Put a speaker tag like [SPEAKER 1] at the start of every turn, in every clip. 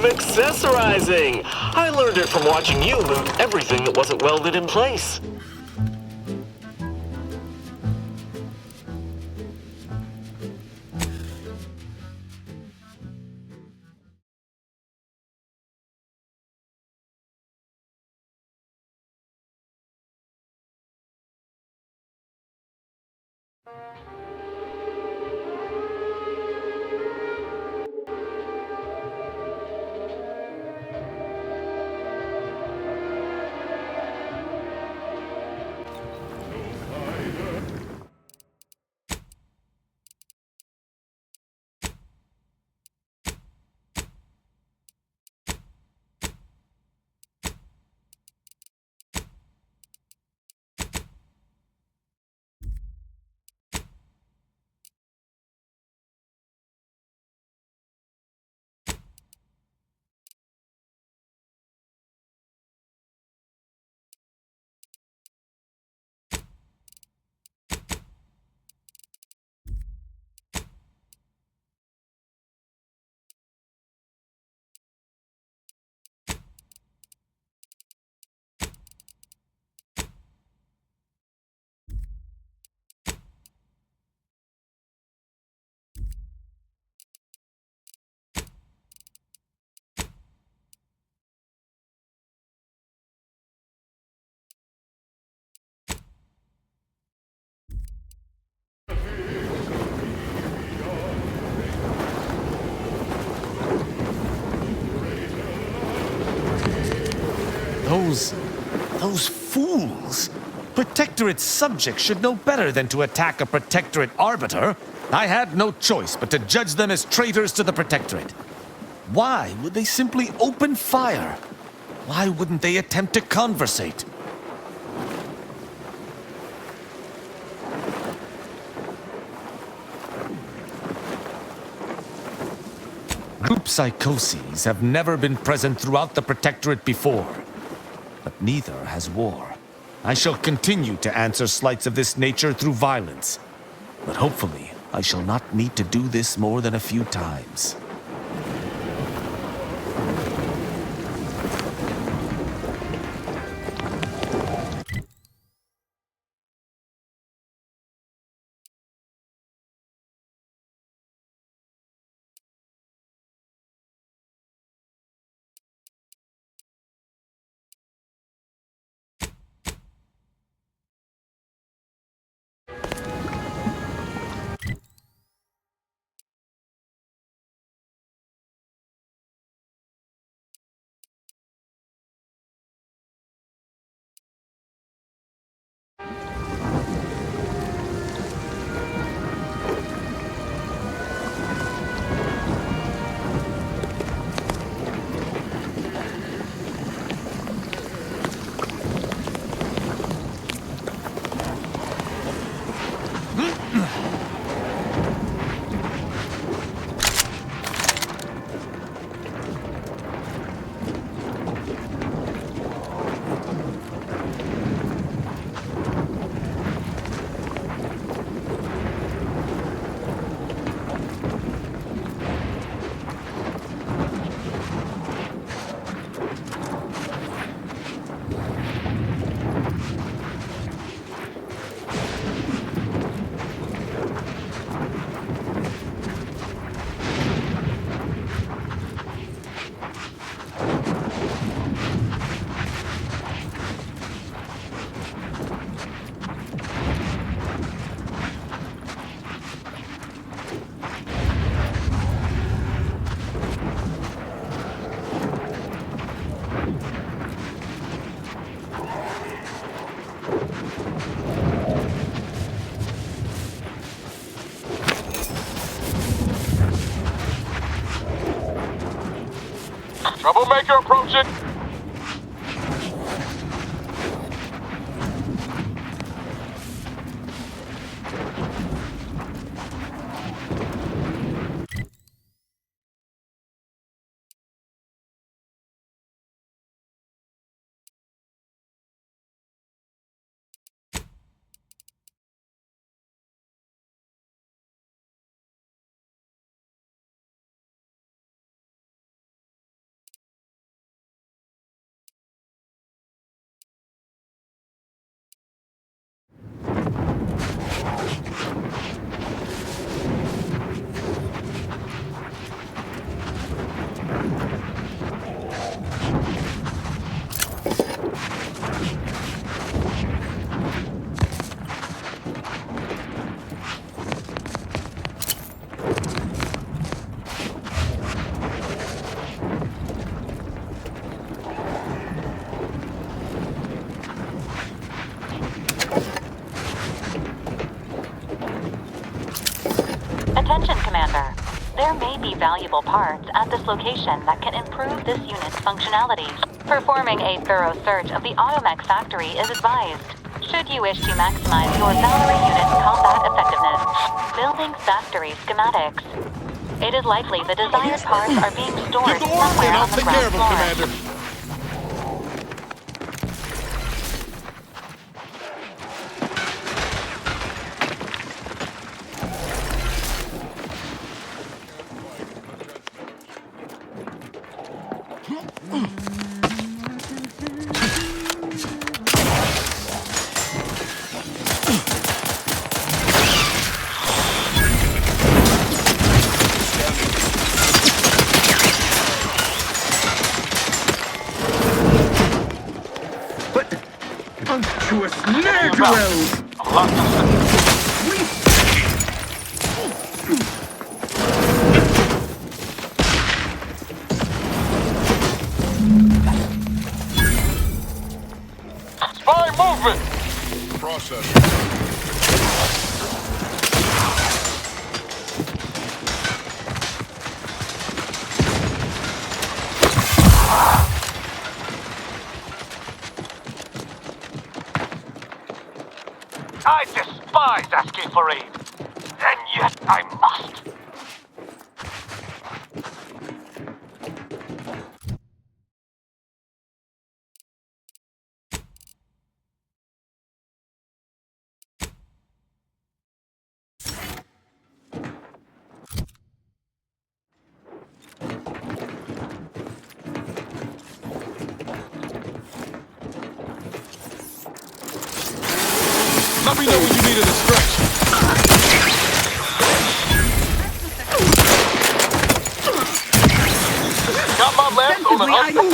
[SPEAKER 1] I'm accessorizing. I learned it from watching you move everything that wasn't welded in place.
[SPEAKER 2] Those fools! Protectorate subjects should know better than to attack a Protectorate arbiter. I had no choice but to judge them as traitors to the Protectorate. Why would they simply open fire? Why wouldn't they attempt to conversate? Group psychoses have never been present throughout the Protectorate before. But neither has war. I shall continue to answer slights of this nature through violence. But hopefully, I shall not need to do this more than a few times.
[SPEAKER 3] Troublemaker approaching.
[SPEAKER 4] There may be valuable parts at this location that can improve this unit's functionality. Performing a thorough search of the Automech factory is advised, should you wish to maximize your Valerie unit's combat effectiveness. Building factory schematics. It is likely the desired parts are being stored somewhere on the ground floor.
[SPEAKER 3] Commander.
[SPEAKER 5] To a snare drill!
[SPEAKER 3] Spy movement! Process.
[SPEAKER 6] I despise asking for aid, and yet I must.
[SPEAKER 3] Let me know when you need a distraction.
[SPEAKER 6] Got my left on an
[SPEAKER 5] Sensibly,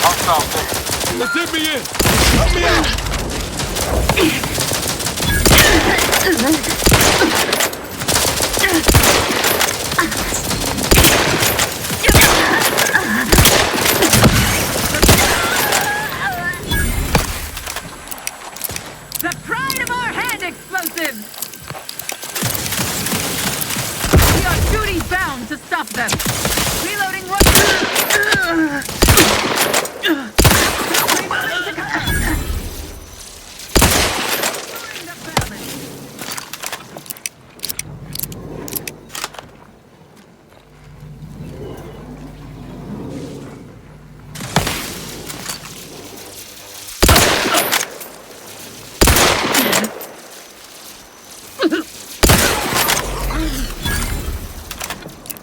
[SPEAKER 6] hostile there.
[SPEAKER 3] They did me in. Help me out.
[SPEAKER 5] The pride of our hand explosives! We are duty-bound to stop them! Reloading one... Reloading to command! Restoring the balance.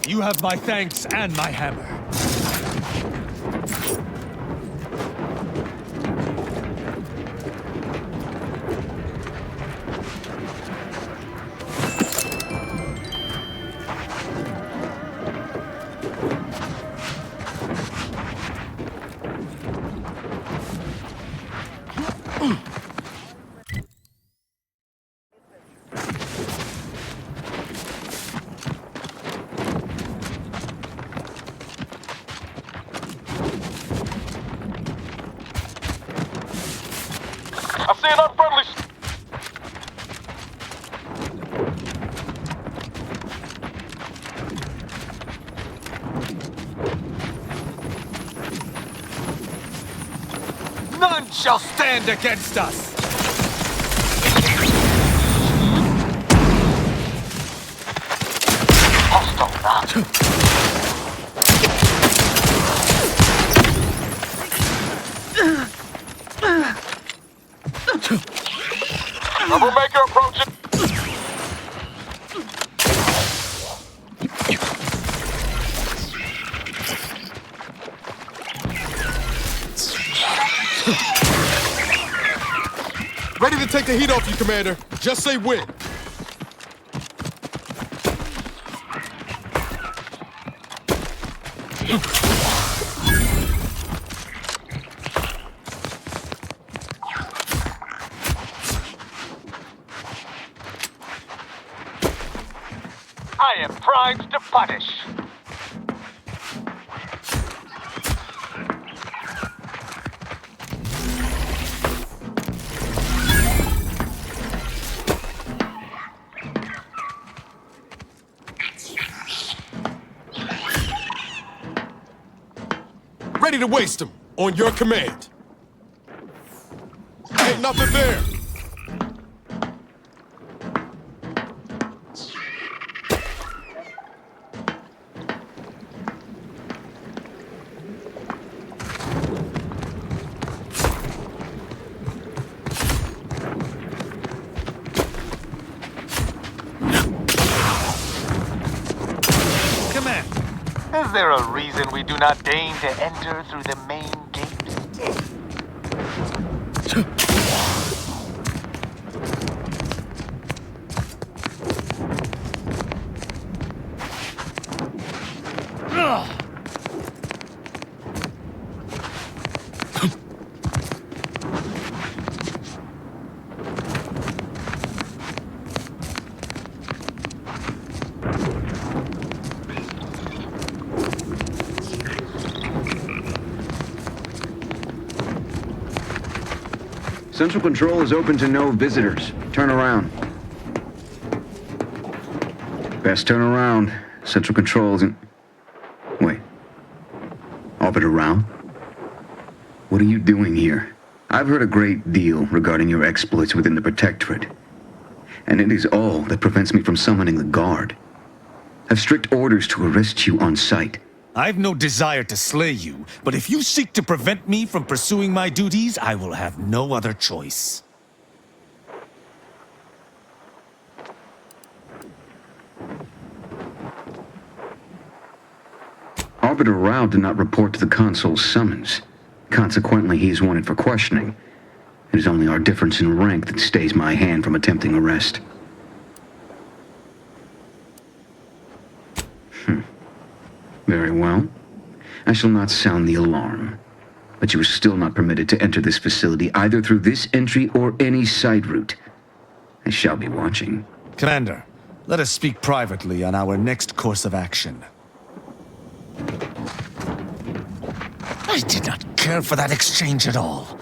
[SPEAKER 2] You have my thanks and my hammer.
[SPEAKER 3] I see an unfriendly...
[SPEAKER 2] None shall stand against us!
[SPEAKER 6] Hostile now.
[SPEAKER 3] Troublemaker approaching. Ready to take the heat off you, Commander. Just say when.
[SPEAKER 6] I am primed to punish.
[SPEAKER 3] Ready to waste them. On your command. Ain't nothing there.
[SPEAKER 6] Is there a reason we do not deign to enter through the main gate?
[SPEAKER 7] Central Control is open to no visitors. Turn around. Best turn around. Central Control isn't... Wait. Orbit around? What are you doing here? I've heard a great deal regarding your exploits within the Protectorate. And it is all that prevents me from summoning the Guard. I've strict orders to arrest you on sight.
[SPEAKER 2] I've no desire to slay you, but if you seek to prevent me from pursuing my duties, I will have no other choice.
[SPEAKER 7] Arbiter Rao did not report to the Consul's summons. Consequently, he is wanted for questioning. It is only our difference in rank that stays my hand from attempting arrest. Very well. I shall not sound the alarm. But you are still not permitted to enter this facility either through this entry or any side route. I shall be watching.
[SPEAKER 2] Commander, let us speak privately on our next course of action. I did not care for that exchange at all.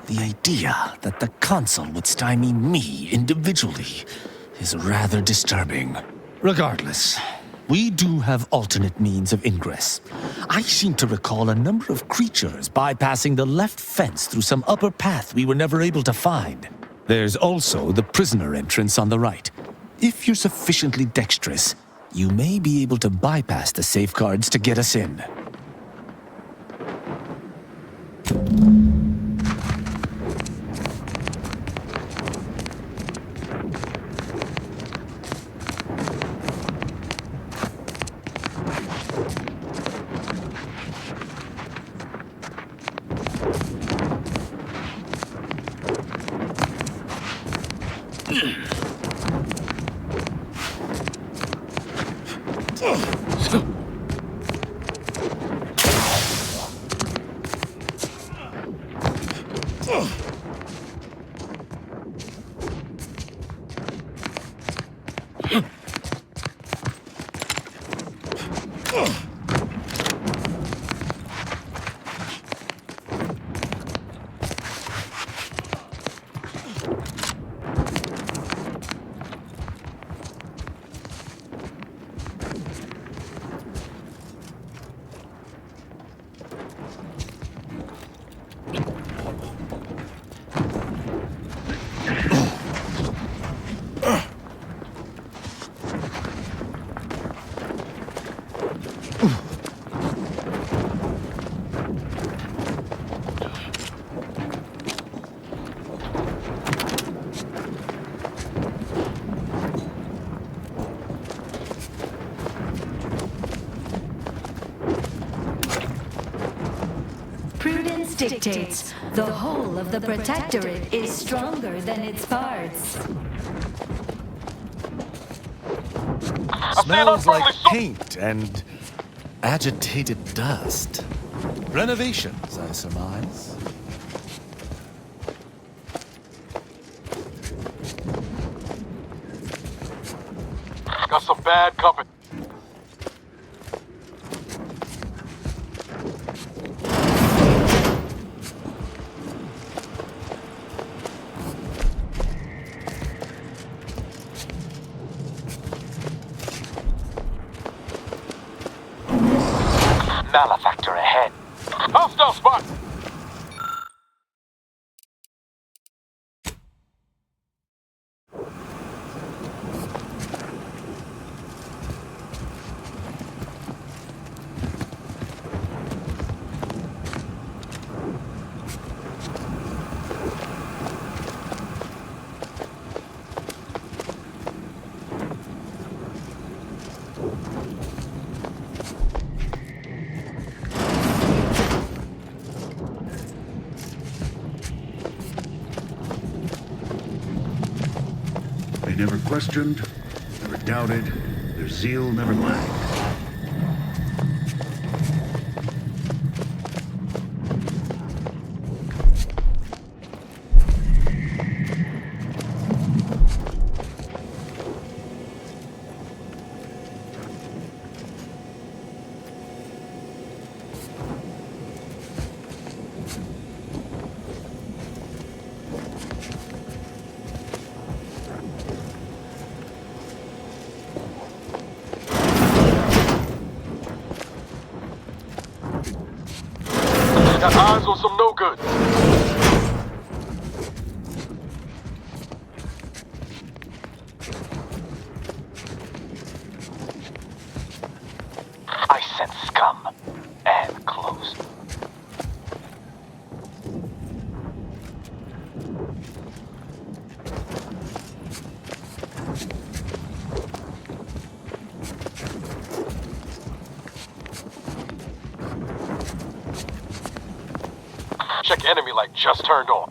[SPEAKER 2] The idea that the Consul would stymie me individually is rather disturbing. Regardless, we do have alternate means of ingress. I seem to recall a number of creatures bypassing the left fence through some upper path we were never able to find. There's also the prisoner entrance on the right. If you're sufficiently dexterous, you may be able to bypass the safeguards to get us in.
[SPEAKER 8] Dictates the whole of the Protectorate is stronger than its parts.
[SPEAKER 2] Smells like paint and agitated dust. Renovations, I surmise.
[SPEAKER 3] Got some bad company.
[SPEAKER 6] Malefactor ahead.
[SPEAKER 3] Hostile spot!
[SPEAKER 9] They never questioned, never doubted, their zeal never lagged.
[SPEAKER 3] Got eyes on some no-good.
[SPEAKER 6] I sense scum. And close.
[SPEAKER 3] Check enemy light just turned on.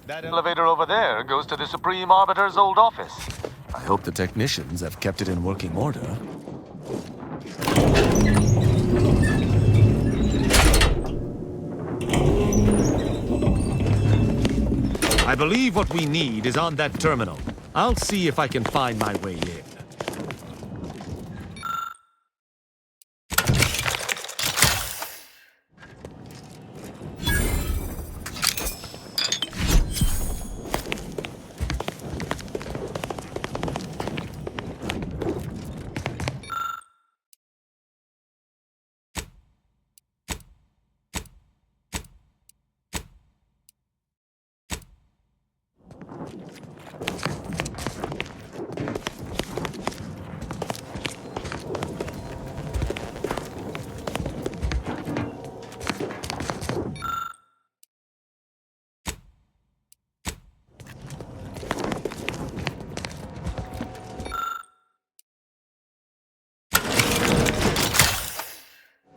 [SPEAKER 2] That
[SPEAKER 3] Elevator over there goes to the Supreme Arbiter's old office.
[SPEAKER 2] I hope the technicians have kept it in working order. I believe what we need is on that terminal. I'll see if I can find my way in.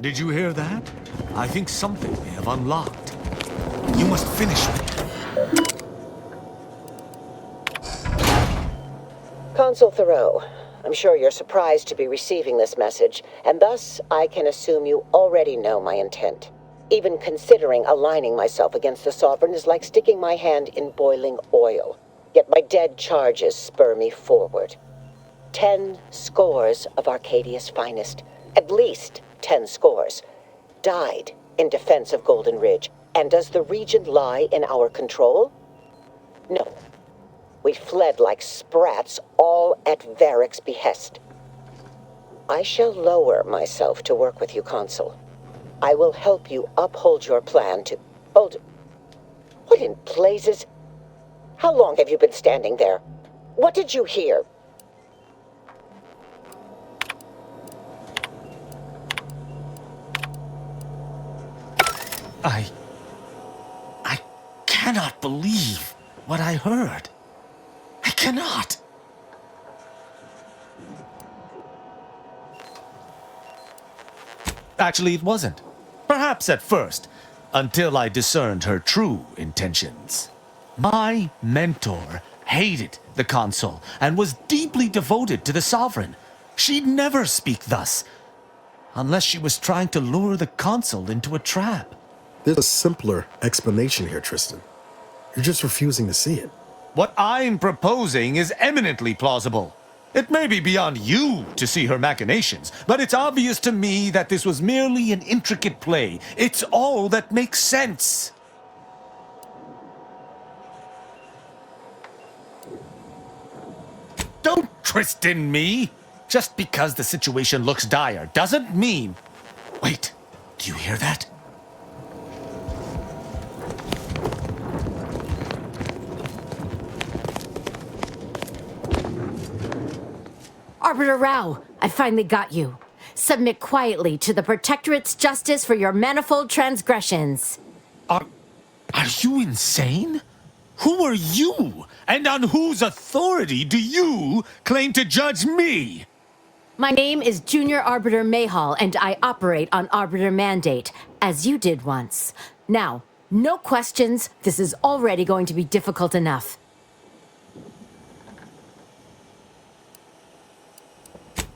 [SPEAKER 2] Did you hear that? I think something may have unlocked. You must finish it.
[SPEAKER 10] Consul Thoreau, I'm sure you're surprised to be receiving this message, and thus I can assume you already know my intent. Even considering aligning myself against the Sovereign is like sticking my hand in boiling oil. Yet my dead charges spur me forward. 10 scores of Arcadia's finest, at least 10 scores, died in defense of Golden Ridge. And does the region lie in our control? No. We fled like sprats, all at Varric's behest. I shall lower myself to work with you, Consul. I will help you uphold your plan to... Hold... What in blazes? How long have you been standing there? What did you hear?
[SPEAKER 2] I cannot believe what I heard. I cannot. Actually, it wasn't. Perhaps at first. until I discerned her true intentions. My mentor hated the consul and was deeply devoted to the sovereign. She'd never speak thus, unless she was trying to lure the consul into a trap.
[SPEAKER 11] There's a simpler explanation here, Tristan. You're just refusing to see it.
[SPEAKER 2] What I'm proposing is eminently plausible. It may be beyond you to see her machinations, but it's obvious to me that this was merely an intricate play. It's all that makes sense. Don't Tristan me! Just because the situation looks dire doesn't mean... Wait, do you hear that?
[SPEAKER 12] Arbiter Rao, I finally got you. Submit quietly to the Protectorate's justice for your manifold transgressions.
[SPEAKER 2] Are you insane? Who are you? And on whose authority do you claim to judge me?
[SPEAKER 12] My name is Junior Arbiter Mayhall, and I operate on Arbiter Mandate, as you did once. Now, no questions. This is already going to be difficult enough.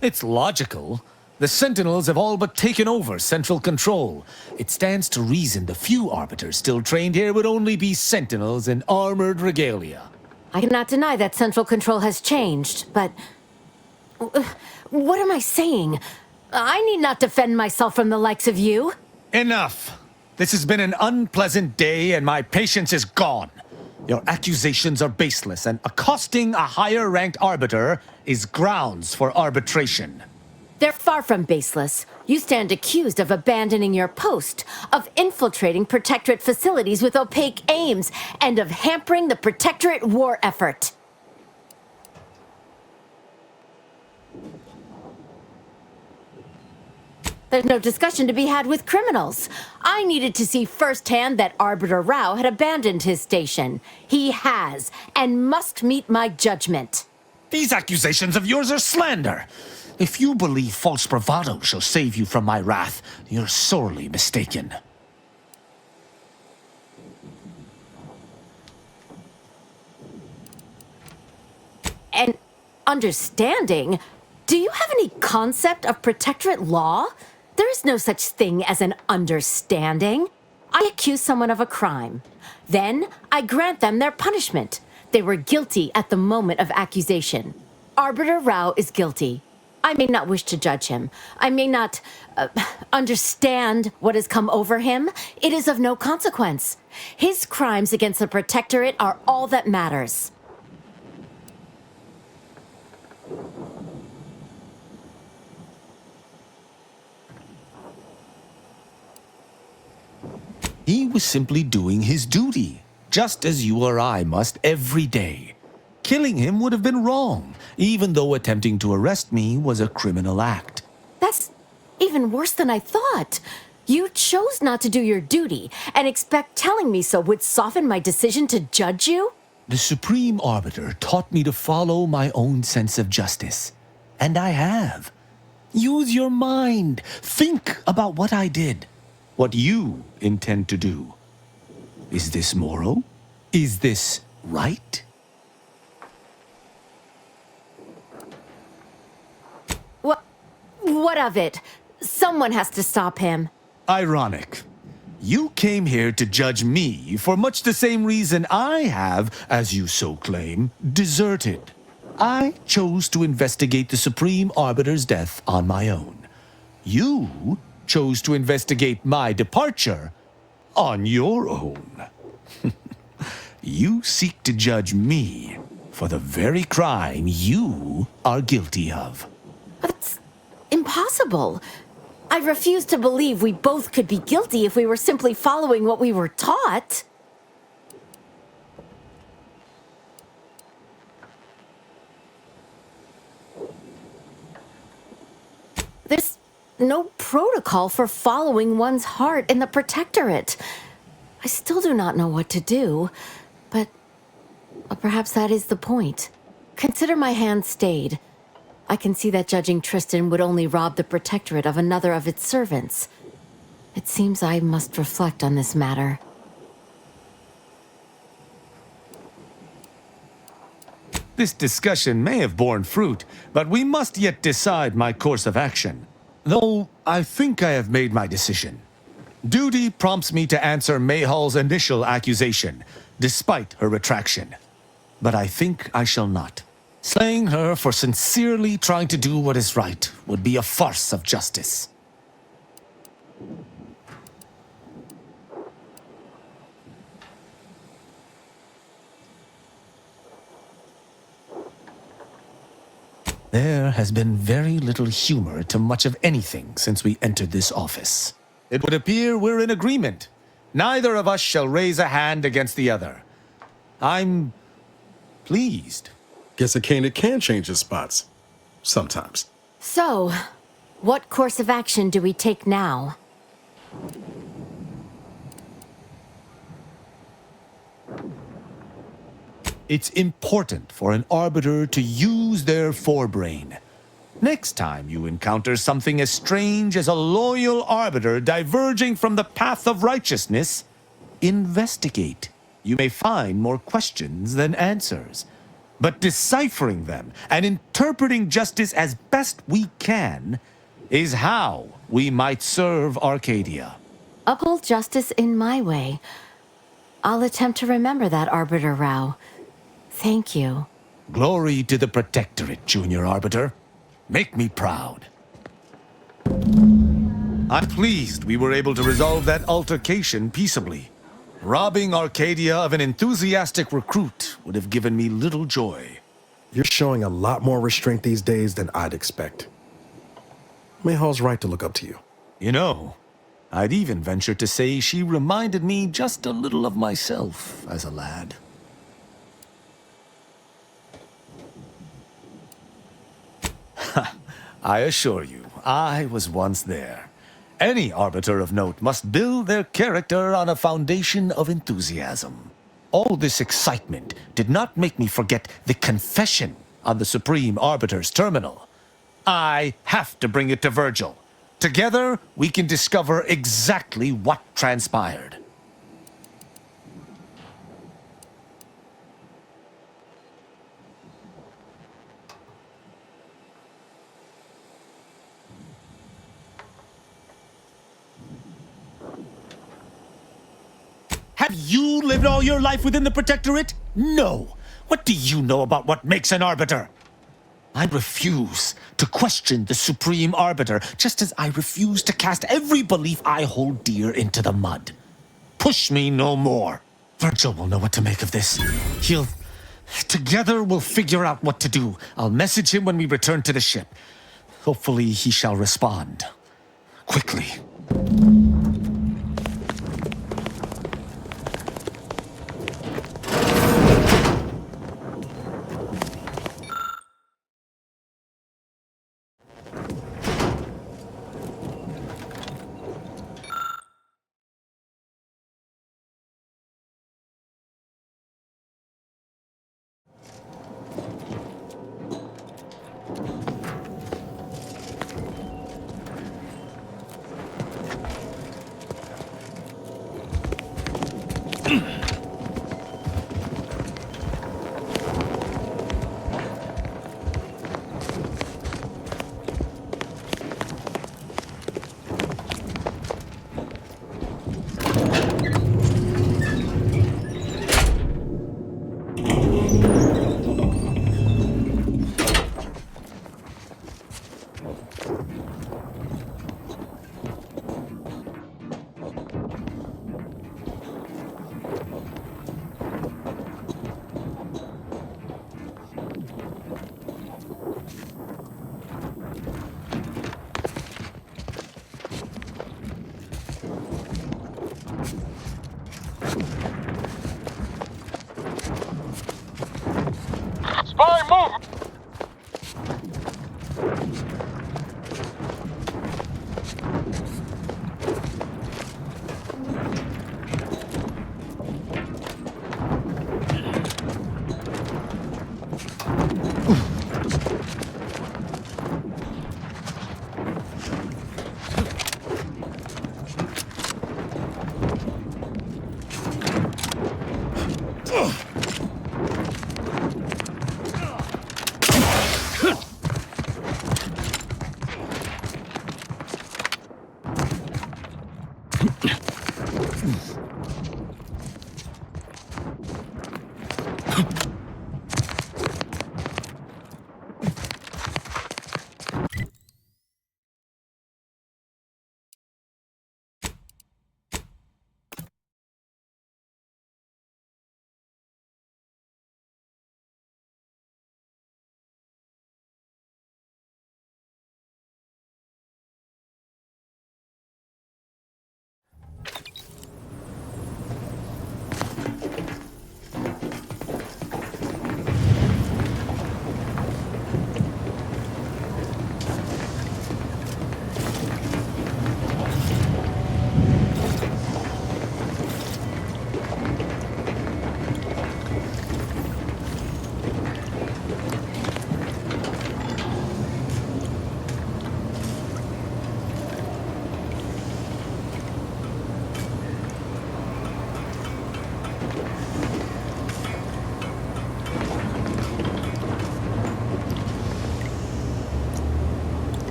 [SPEAKER 2] It's logical. The Sentinels have all but taken over central control. It stands to reason the few Arbiters still trained here would only be Sentinels in armored regalia.
[SPEAKER 12] I cannot deny that central control has changed, but... What am I saying? I need not defend myself from the likes of you.
[SPEAKER 2] Enough! This has been an unpleasant day and my patience is gone. Your accusations are baseless, and accosting a higher-ranked arbiter is grounds for arbitration.
[SPEAKER 12] They're far from baseless. You stand accused of abandoning your post, of infiltrating Protectorate facilities with opaque aims, and of hampering the Protectorate war effort. There's no discussion to be had with criminals. I needed to see firsthand that Arbiter Rao had abandoned his station. He has, and must meet my judgment.
[SPEAKER 2] These accusations of yours are slander. If you believe false bravado shall save you from my wrath, you're sorely mistaken.
[SPEAKER 12] And understanding? Do you have any concept of Protectorate law? There is no such thing as an understanding. I accuse someone of a crime. Then I grant them their punishment. They were guilty at the moment of accusation. Arbiter Rao is guilty. I may not wish to judge him. I may not understand what has come over him. It is of no consequence. His crimes against the Protectorate are all that matters.
[SPEAKER 2] He was simply doing his duty, just as you or I must every day. Killing him would have been wrong, even though attempting to arrest me was a criminal act.
[SPEAKER 12] That's even worse than I thought. You chose not to do your duty, and expect telling me so would soften my decision to judge you?
[SPEAKER 2] The Supreme Arbiter taught me to follow my own sense of justice, and I have. Use your mind. Think about what I did. What you intend to do. Is this moral? Is this right?
[SPEAKER 12] What of it? Someone has to stop him.
[SPEAKER 2] Ironic. You came here to judge me for much the same reason I have, as you so claim, deserted. I chose to investigate the Supreme Arbiter's death on my own. You chose to investigate my departure on your own. You seek to judge me for the very crime you are guilty of.
[SPEAKER 12] That's impossible. I refuse to believe we both could be guilty if we were simply following what we were taught. There's no protocol for following one's heart in the Protectorate. I still do not know what to do, but perhaps that is the point. Consider my hand stayed. I can see that judging Tristan would only rob the Protectorate of another of its servants. It seems I must reflect on this matter.
[SPEAKER 2] This discussion may have borne fruit, but we must yet decide my course of action. Though I think I have made my decision. Duty prompts me to answer Mayhall's initial accusation, despite her retraction. But I think I shall not. Slaying her for sincerely trying to do what is right would be a farce of justice. There has been very little humor to much of anything since we entered this office. It would appear we're in agreement. Neither of us shall raise a hand against the other. I'm pleased.
[SPEAKER 11] Guess a candidate can change his spots. Sometimes.
[SPEAKER 12] So, what course of action do we take now?
[SPEAKER 2] It's important for an arbiter to use their forebrain. Next time you encounter something as strange as a loyal arbiter diverging from the path of righteousness, investigate. You may find more questions than answers. But deciphering them and interpreting justice as best we can is how we might serve Arcadia.
[SPEAKER 12] Uphold justice in my way. I'll attempt to remember that, Arbiter Rao. Thank you.
[SPEAKER 2] Glory to the Protectorate, Junior Arbiter. Make me proud. I'm pleased we were able to resolve that altercation peaceably. Robbing Arcadia of an enthusiastic recruit would have given me little joy.
[SPEAKER 11] You're showing a lot more restraint these days than I'd expect. Mayhall's right to look up to you.
[SPEAKER 2] You know, I'd even venture to say she reminded me just a little of myself as a lad. I assure you, I was once there. Any arbiter of note must build their character on a foundation of enthusiasm. All this excitement did not make me forget the confession on the Supreme Arbiter's terminal. I have to bring it to Virgil. Together, we can discover exactly what transpired. Have you lived all your life within the Protectorate? No. What do you know about what makes an arbiter? I refuse to question the Supreme Arbiter, just as I refuse to cast every belief I hold dear into the mud. Push me no more. Virgil will know what to make of this. Together we'll figure out what to do. I'll message him when we return to the ship. Hopefully he shall respond. Quickly.
[SPEAKER 6] Spy, move!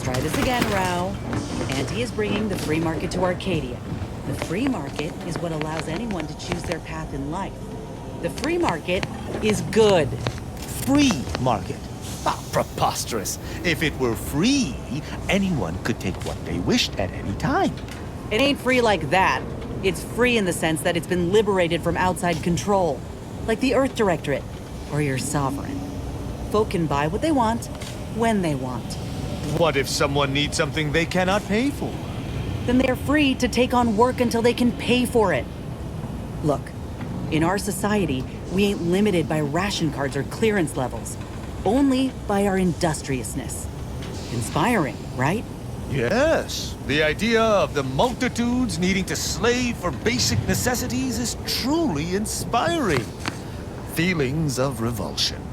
[SPEAKER 13] Try this again, Rao. Auntie is bringing the free market to Arcadia. The free market is what allows anyone to choose their path in life. The free market is good.
[SPEAKER 2] Free market? Ah, preposterous. If it were free, anyone could take what they wished at any time.
[SPEAKER 13] It ain't free like that. It's free in the sense that it's been liberated from outside control. Like the Earth Directorate, or your sovereign. Folk can buy what they want, when they want.
[SPEAKER 2] What if someone needs something they cannot pay for?
[SPEAKER 13] Then they're free to take on work until they can pay for it. Look, in our society, we ain't limited by ration cards or clearance levels. Only by our industriousness. Inspiring, right?
[SPEAKER 2] Yes. The idea of the multitudes needing to slave for basic necessities is truly inspiring. Feelings of revulsion.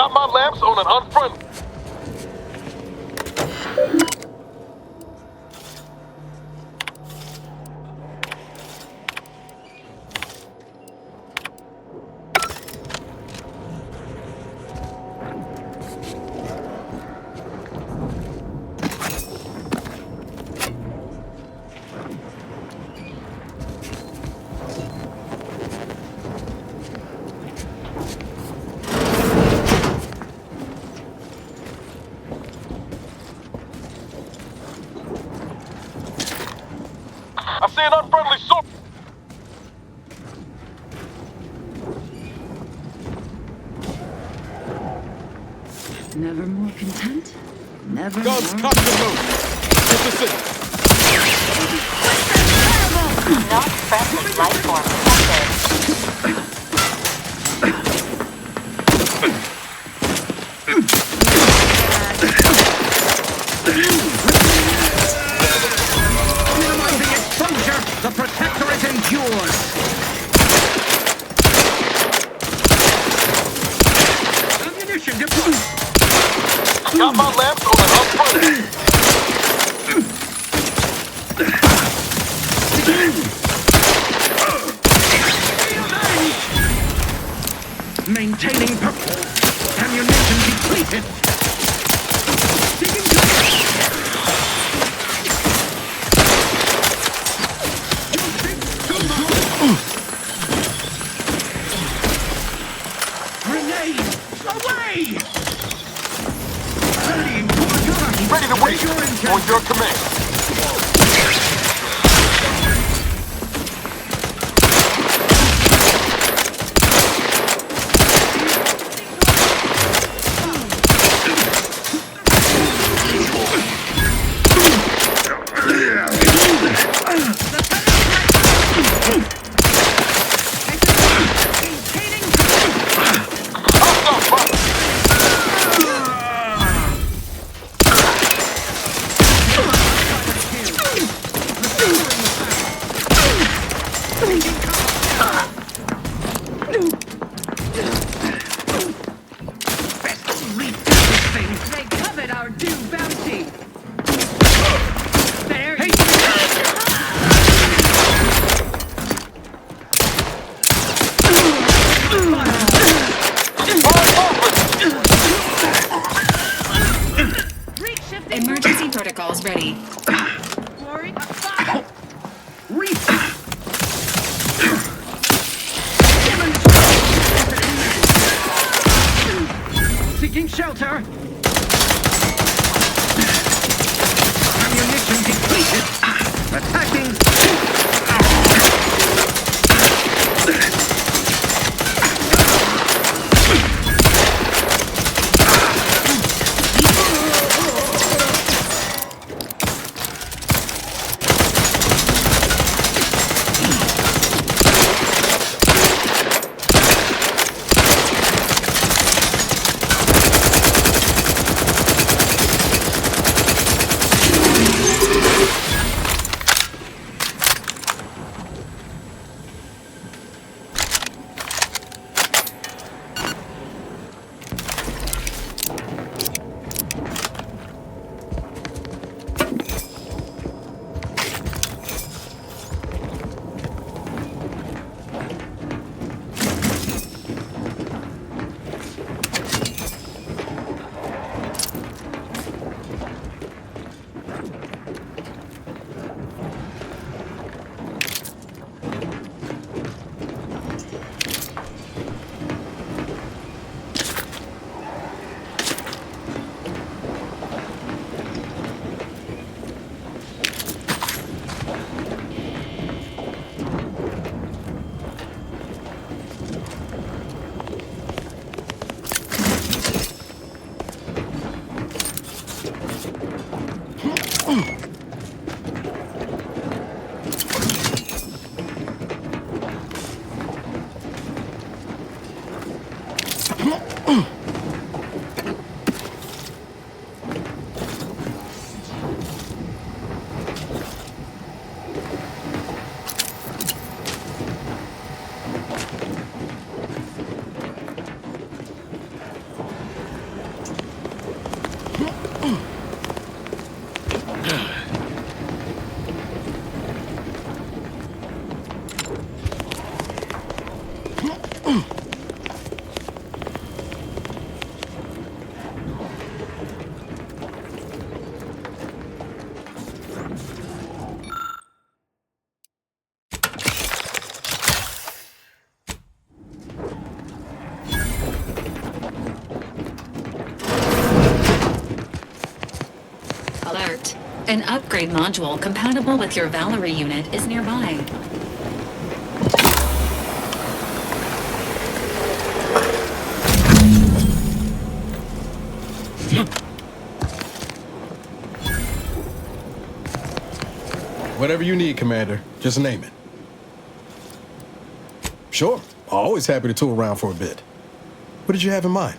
[SPEAKER 3] Got my lamps on an unfriendly. I see an unfriendly source.
[SPEAKER 5] Never more content. Never
[SPEAKER 3] Guns,
[SPEAKER 5] more.
[SPEAKER 3] cocked and loaded. Get the city.
[SPEAKER 4] Not friendly life form detected.
[SPEAKER 6] Minimizing exposure, the Protectorate endures. Ammunition deployed.
[SPEAKER 3] Got my lamps on an unfriendly.
[SPEAKER 6] Maintaining purpose. Ammunition depleted. Taking grenade! Away!
[SPEAKER 3] Ready to wait. On your command.
[SPEAKER 5] They covet our due bounty. There you
[SPEAKER 14] Emergency protocols ready.
[SPEAKER 5] glory.
[SPEAKER 6] Seeking shelter. Ammunition depleted. Attacking.
[SPEAKER 14] Alert. An upgrade module compatible with your Valerie unit is nearby.
[SPEAKER 11] Whatever you need, Commander. Just name it. Sure. Always happy to tool around for a bit. What did you have in mind?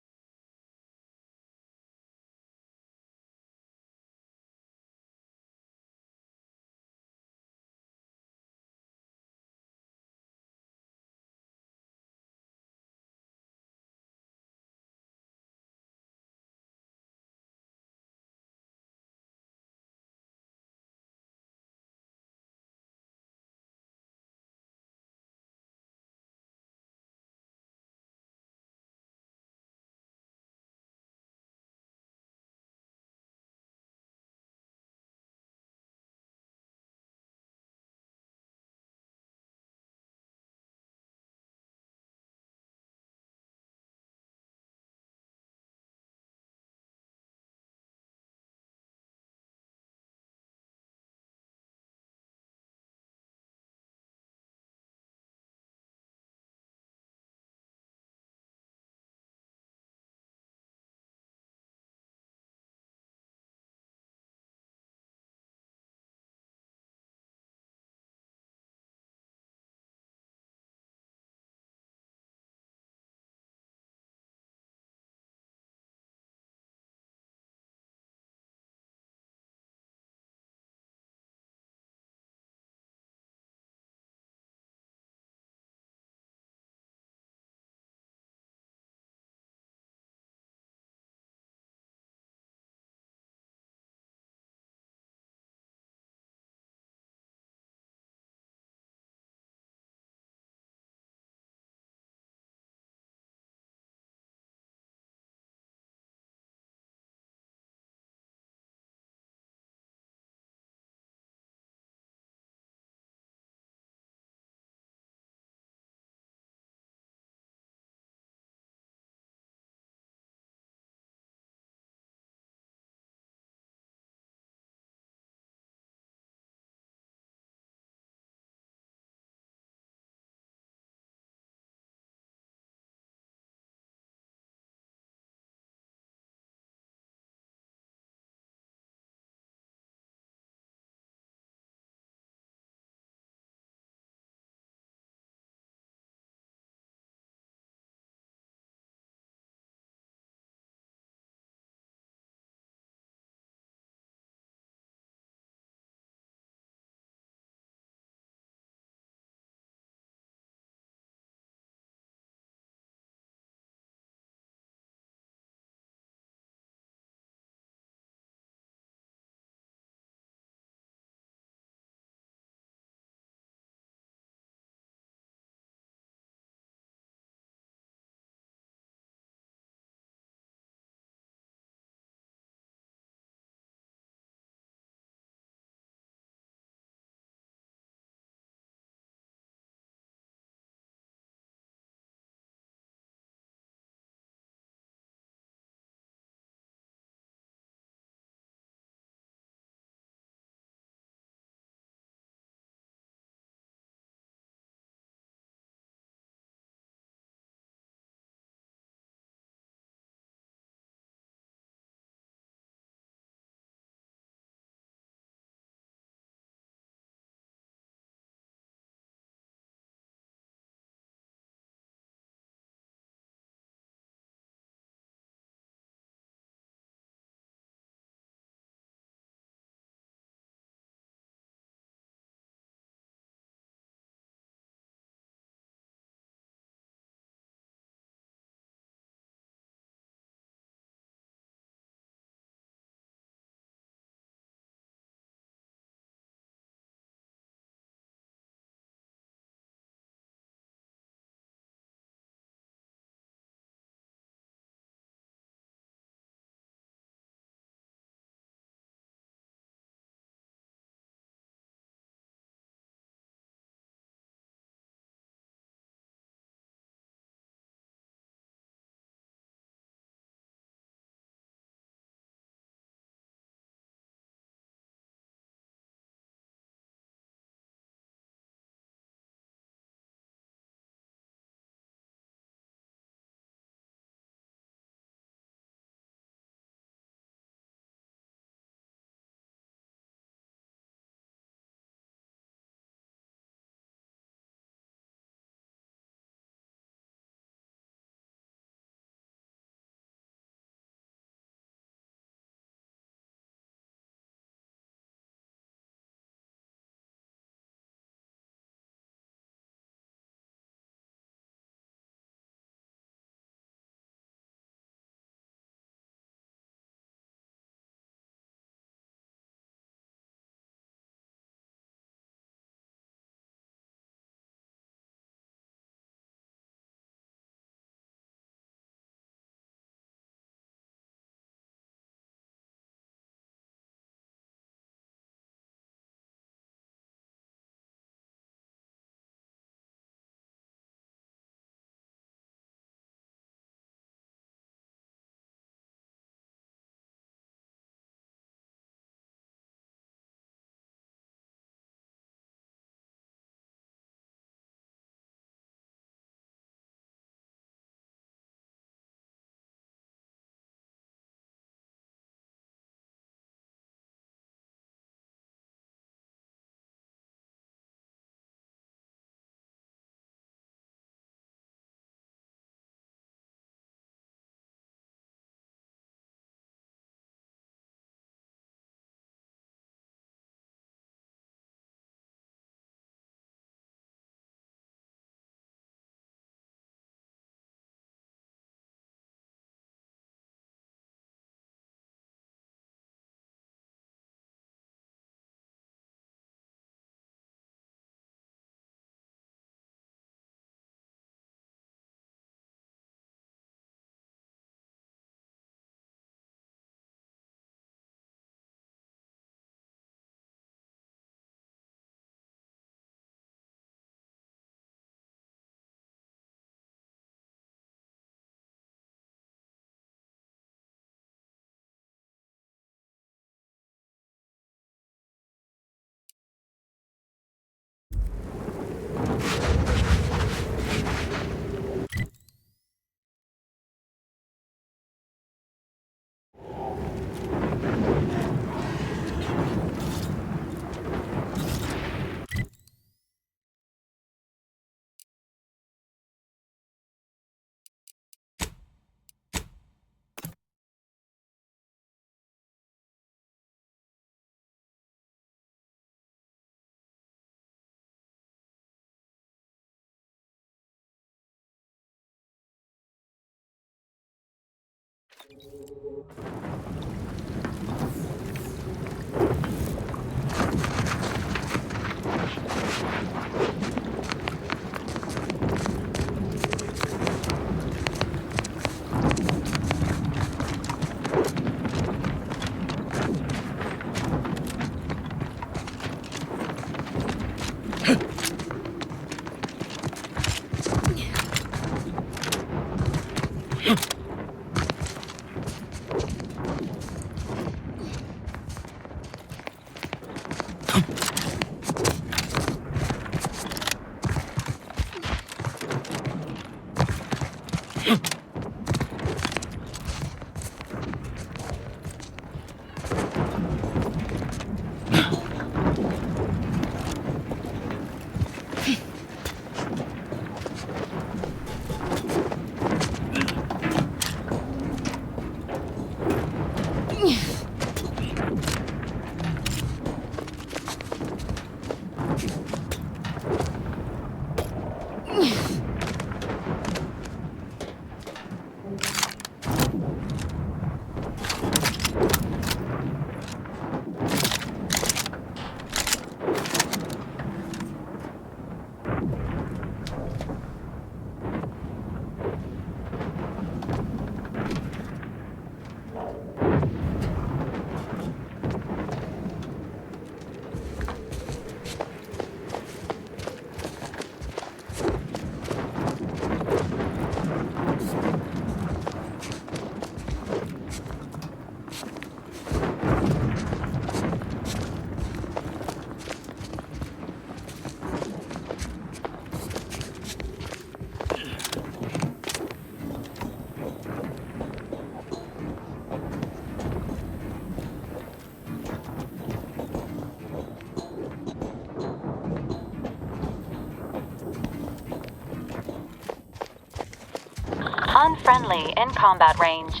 [SPEAKER 4] Unfriendly in combat range.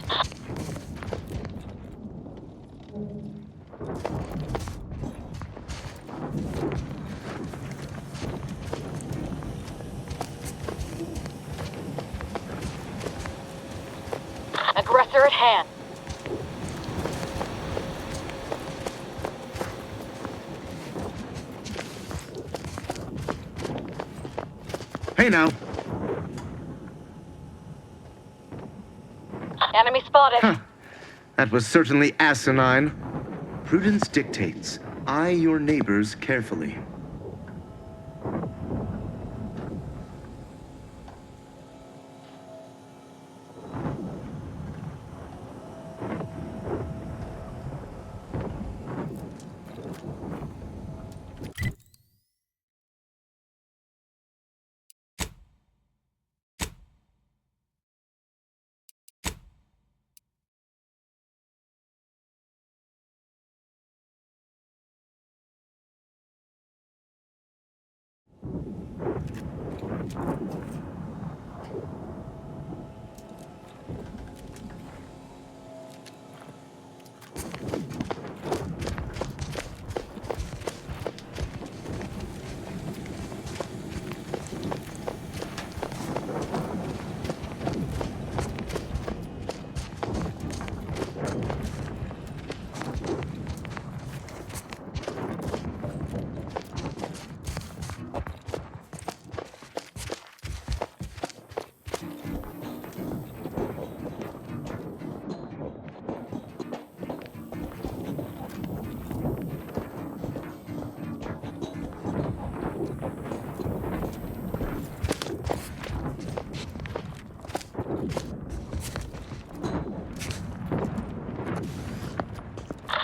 [SPEAKER 4] Aggressor at hand.
[SPEAKER 7] Hey now.
[SPEAKER 4] Enemy spotted.
[SPEAKER 7] Huh. That was certainly asinine. Prudence dictates. Eye your neighbors carefully.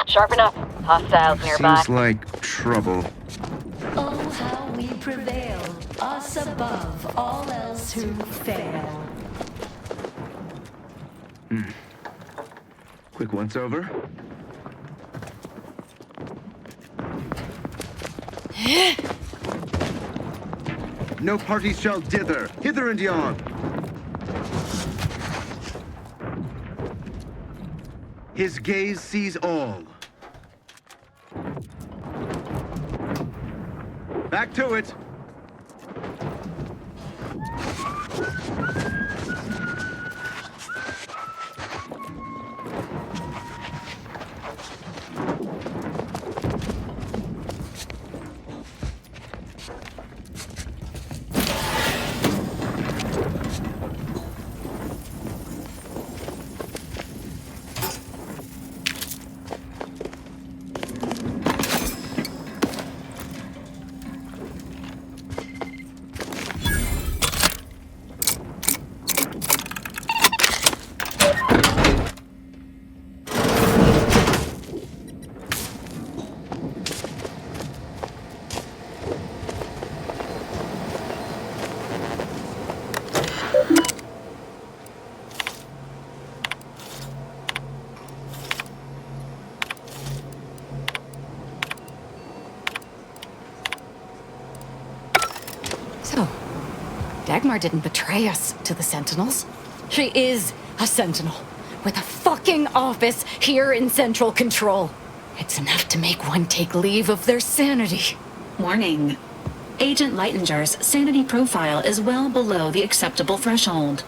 [SPEAKER 4] Sharpen up. Hostiles nearby.
[SPEAKER 7] Seems like trouble.
[SPEAKER 8] Oh, how we prevail, us above all else who fail.
[SPEAKER 7] Quick once over. No party shall dither. Hither and yon. His gaze sees all. Back to it.
[SPEAKER 15] Dagmar didn't betray us to the Sentinels. She is a Sentinel, with a fucking office here in Central Control. It's enough to make one take leave of their sanity.
[SPEAKER 14] Warning. Agent Lightinger's sanity profile is well below the acceptable threshold.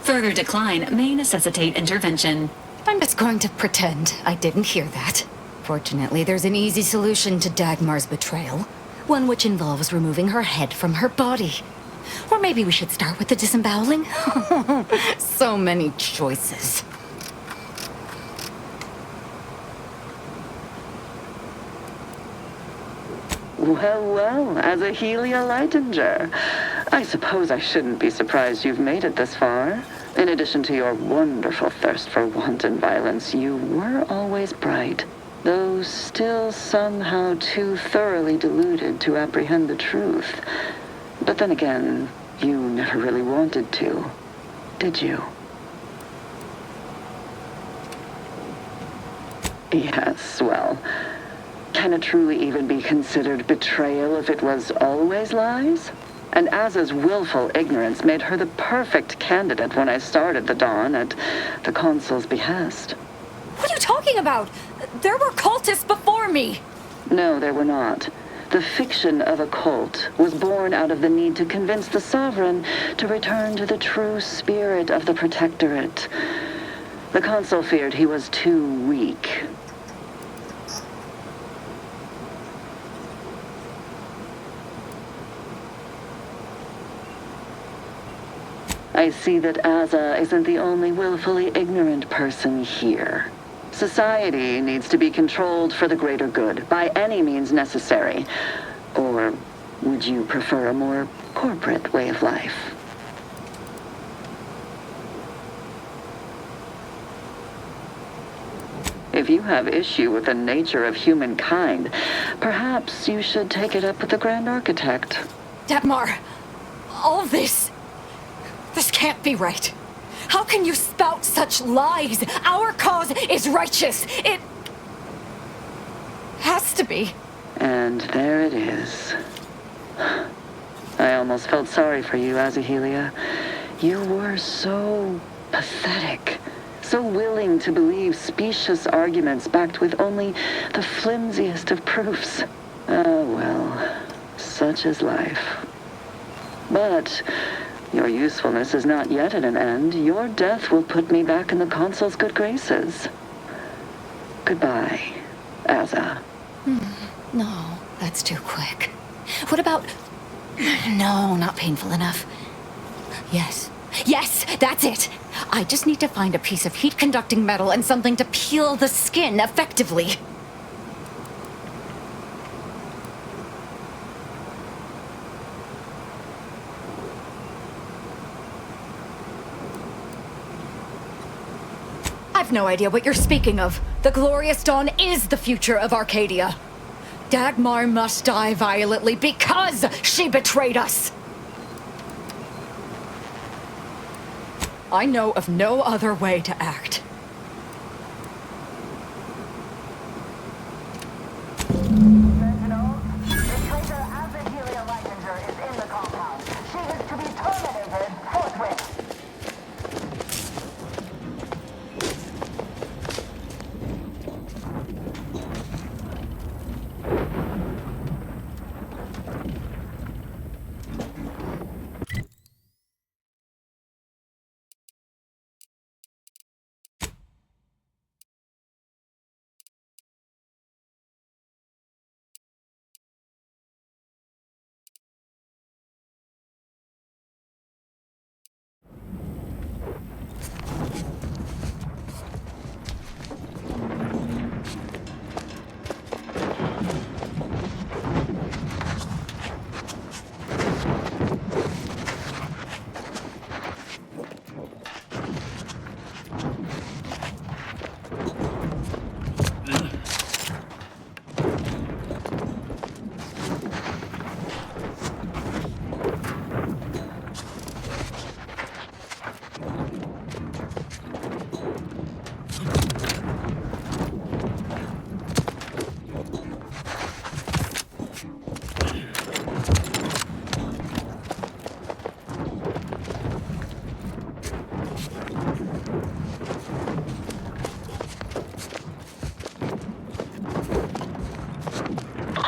[SPEAKER 14] Further decline may necessitate intervention.
[SPEAKER 15] I'm just going to pretend I didn't hear that. Fortunately, there's an easy solution to Dagmar's betrayal. One which involves removing her head from her body. Or maybe we should start with the disemboweling? So many choices.
[SPEAKER 16] Well, as a Helia Lightinger, I suppose I shouldn't be surprised you've made it this far. In addition to your wonderful thirst for wanton violence, you were always bright, though still somehow too thoroughly deluded to apprehend the truth. But then again, you never really wanted to, did you? Yes, well, can it truly even be considered betrayal if it was always lies? And Aza's willful ignorance made her the perfect candidate when I started the Dawn at the Consul's behest.
[SPEAKER 15] What are you talking about? There were cultists before me!
[SPEAKER 16] No, there were not. The fiction of a cult was born out of the need to convince the Sovereign to return to the true spirit of the Protectorate. The Consul feared he was too weak. I see that Aza isn't the only willfully ignorant person here. Society needs to be controlled for the greater good, by any means necessary. Or would you prefer a more corporate way of life? If you have issue with the nature of humankind, perhaps you should take it up with the Grand Architect.
[SPEAKER 15] Dagmar, all this can't be right. How can you spout such lies? Our cause is righteous. It has to be.
[SPEAKER 16] And there it is. I almost felt sorry for you, Azahelia. You were so pathetic. So willing to believe specious arguments backed with only the flimsiest of proofs. Ah, well, such is life. But your usefulness is not yet at an end. Your death will put me back in the Consul's good graces. Goodbye, Aza.
[SPEAKER 15] No, that's too quick. What about... No, not painful enough. Yes, that's it. I just need to find a piece of heat-conducting metal and something to peel the skin effectively. I've no idea what you're speaking of. The Glorious Dawn is the future of Arcadia. Dagmar must die violently because she betrayed us. I know of no other way to act.
[SPEAKER 17] Sentinels, the traitor Azahelia Lightinger is in the compound. She is to be terminated forthwith.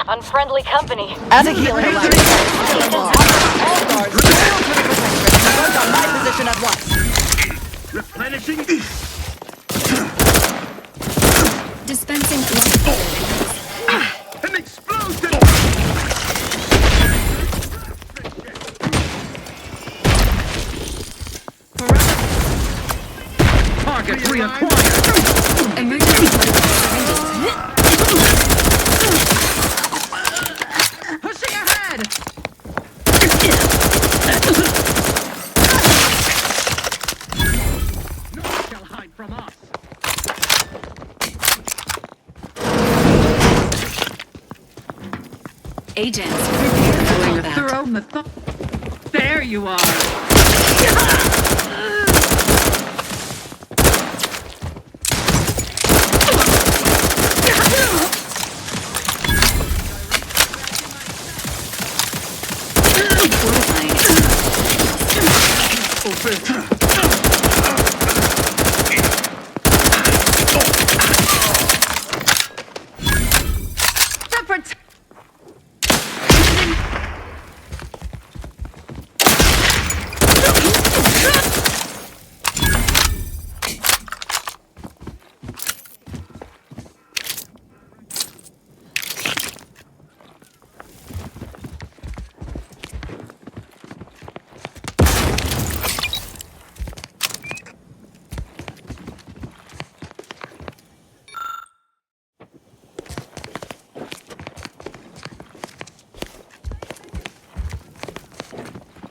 [SPEAKER 4] Unfriendly company.
[SPEAKER 13] As a healer, all guards, guard on my position at once.
[SPEAKER 9] Replenishing.
[SPEAKER 14] Dispensing
[SPEAKER 9] An explosion!
[SPEAKER 5] Target reacquired.
[SPEAKER 14] emergency
[SPEAKER 5] Pushing ahead. No one shall hide from us.
[SPEAKER 14] agents. Prepare for
[SPEAKER 5] Doing a
[SPEAKER 14] combat.
[SPEAKER 5] thorough method. There you are. Separate.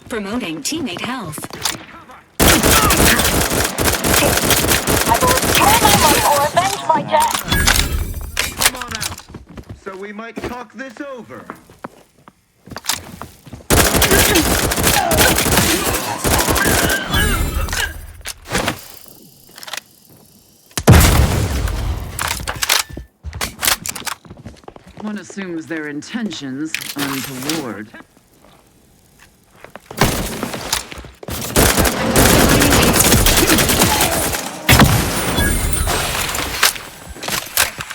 [SPEAKER 14] Promoting teammate health.
[SPEAKER 17] I will return my life or avenge my death.
[SPEAKER 9] Come on out. So we might talk this over.
[SPEAKER 5] One assumes their intentions untoward.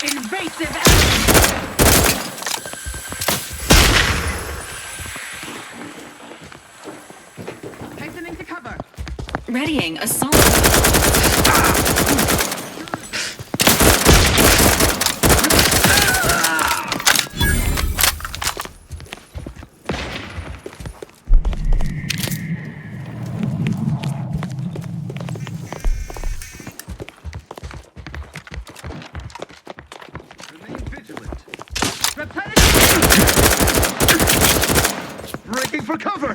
[SPEAKER 5] Invasive hastening to cover.
[SPEAKER 14] Readying assault.
[SPEAKER 9] Remain vigilant.
[SPEAKER 5] Replenishing.
[SPEAKER 9] Breaking for cover!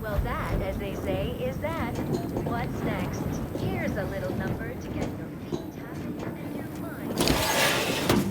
[SPEAKER 8] Well, that, as they say, is that. What's next? Here's a little number to get your feet tapping and your mind.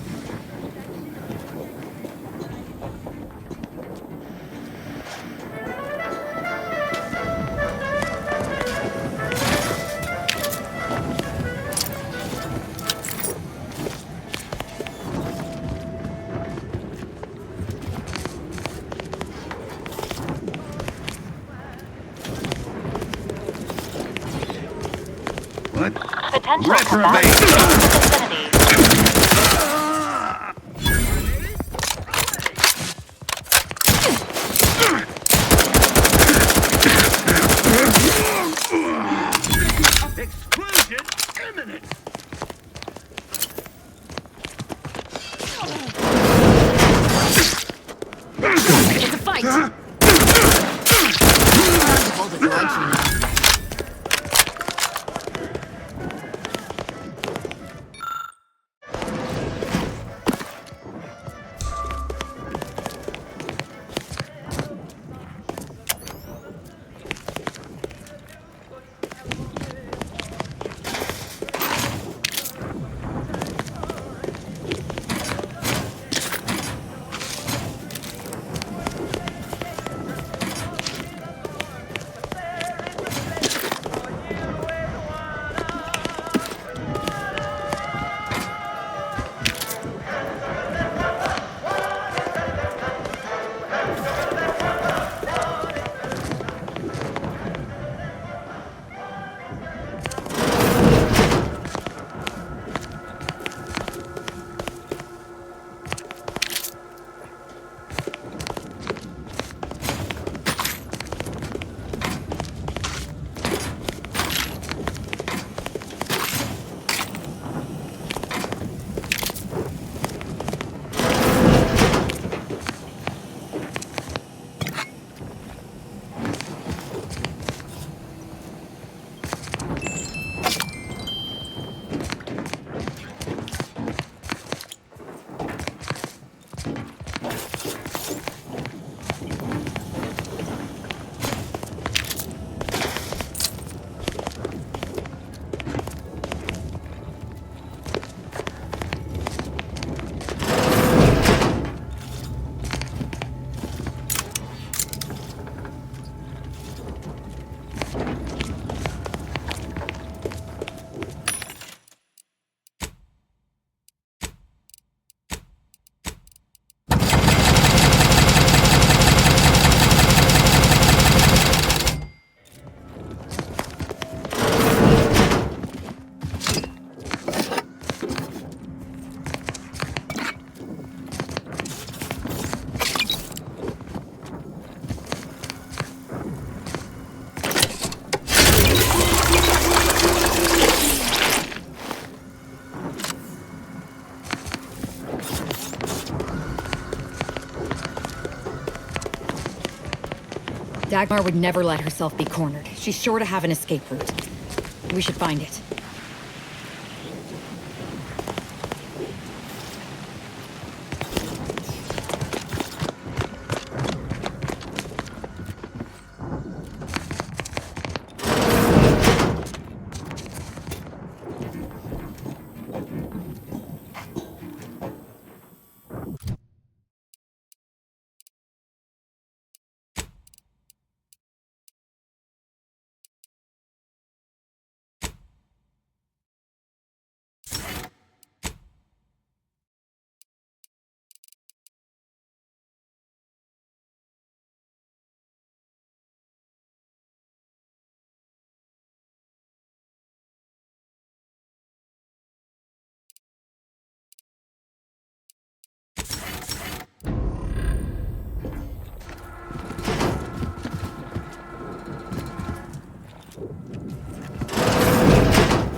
[SPEAKER 9] What?
[SPEAKER 4] Potential
[SPEAKER 9] Reprobate.
[SPEAKER 4] combat in the vicinity.
[SPEAKER 9] Explosion imminent!
[SPEAKER 15] right. Hold a grudge, you know. Dagmar would never let herself be cornered. She's sure to have an escape route. We should find it.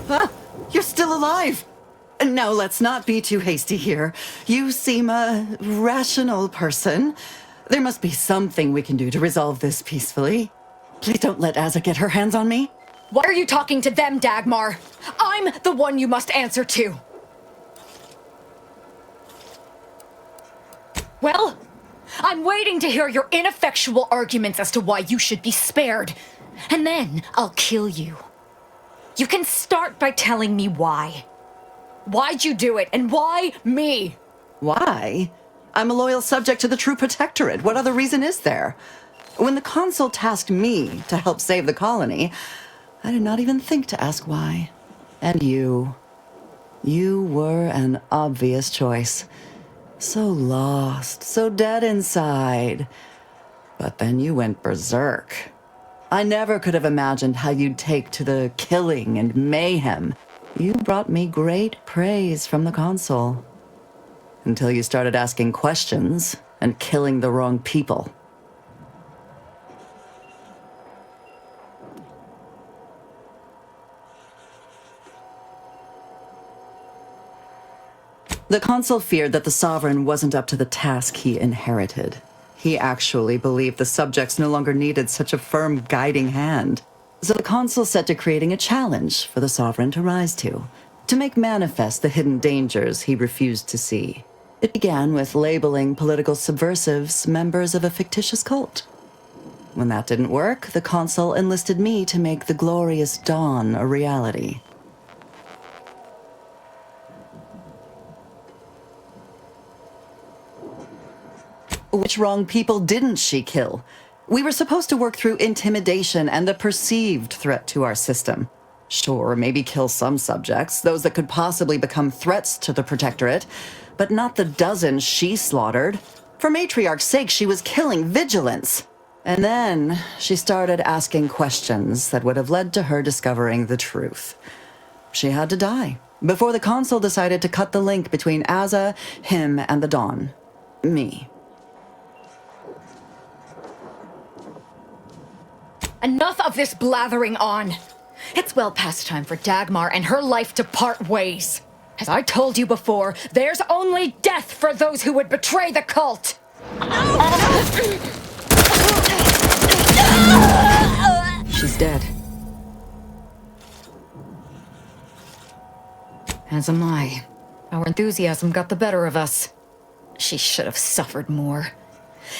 [SPEAKER 13] Huh? You're still alive! Now, let's not be too hasty here. You seem a rational person. There must be something we can do to resolve this peacefully. Please don't let Azza get her hands on me.
[SPEAKER 15] Why are you talking to them, Dagmar? I'm the one you must answer to. Well, I'm waiting to hear your ineffectual arguments as to why you should be spared. And then I'll kill you. You can start by telling me why. Why'd you do it, and why me?
[SPEAKER 13] Why? I'm a loyal subject to the True Protectorate. What other reason is there? When the Consul tasked me to help save the colony, I did not even think to ask why. And you were an obvious choice. So lost, so dead inside. But then you went berserk. I never could have imagined how you'd take to the killing and mayhem. You brought me great praise from the Consul. Until you started asking questions and killing the wrong people. The Consul feared that the Sovereign wasn't up to the task he inherited. He actually believed the subjects no longer needed such a firm guiding hand. So the Consul set to creating a challenge for the Sovereign to rise to make manifest the hidden dangers he refused to see. It began with labeling political subversives members of a fictitious cult. When that didn't work, the Consul enlisted me to make the glorious dawn a reality. Which wrong people didn't she kill? We were supposed to work through intimidation and the perceived threat to our system. Sure, maybe kill some subjects, those that could possibly become threats to the Protectorate, but not the dozens she slaughtered. For Matriarch's sake, she was killing vigilance. And then she started asking questions that would have led to her discovering the truth. She had to die before the Consul decided to cut the link between Azza, him, and the Dawn. Me.
[SPEAKER 15] Enough of this blathering on. It's well past time for Dagmar and her life to part ways. As I told you before, there's only death for those who would betray the cult.
[SPEAKER 13] She's dead.
[SPEAKER 15] As am I. Our enthusiasm got the better of us. She should have suffered more.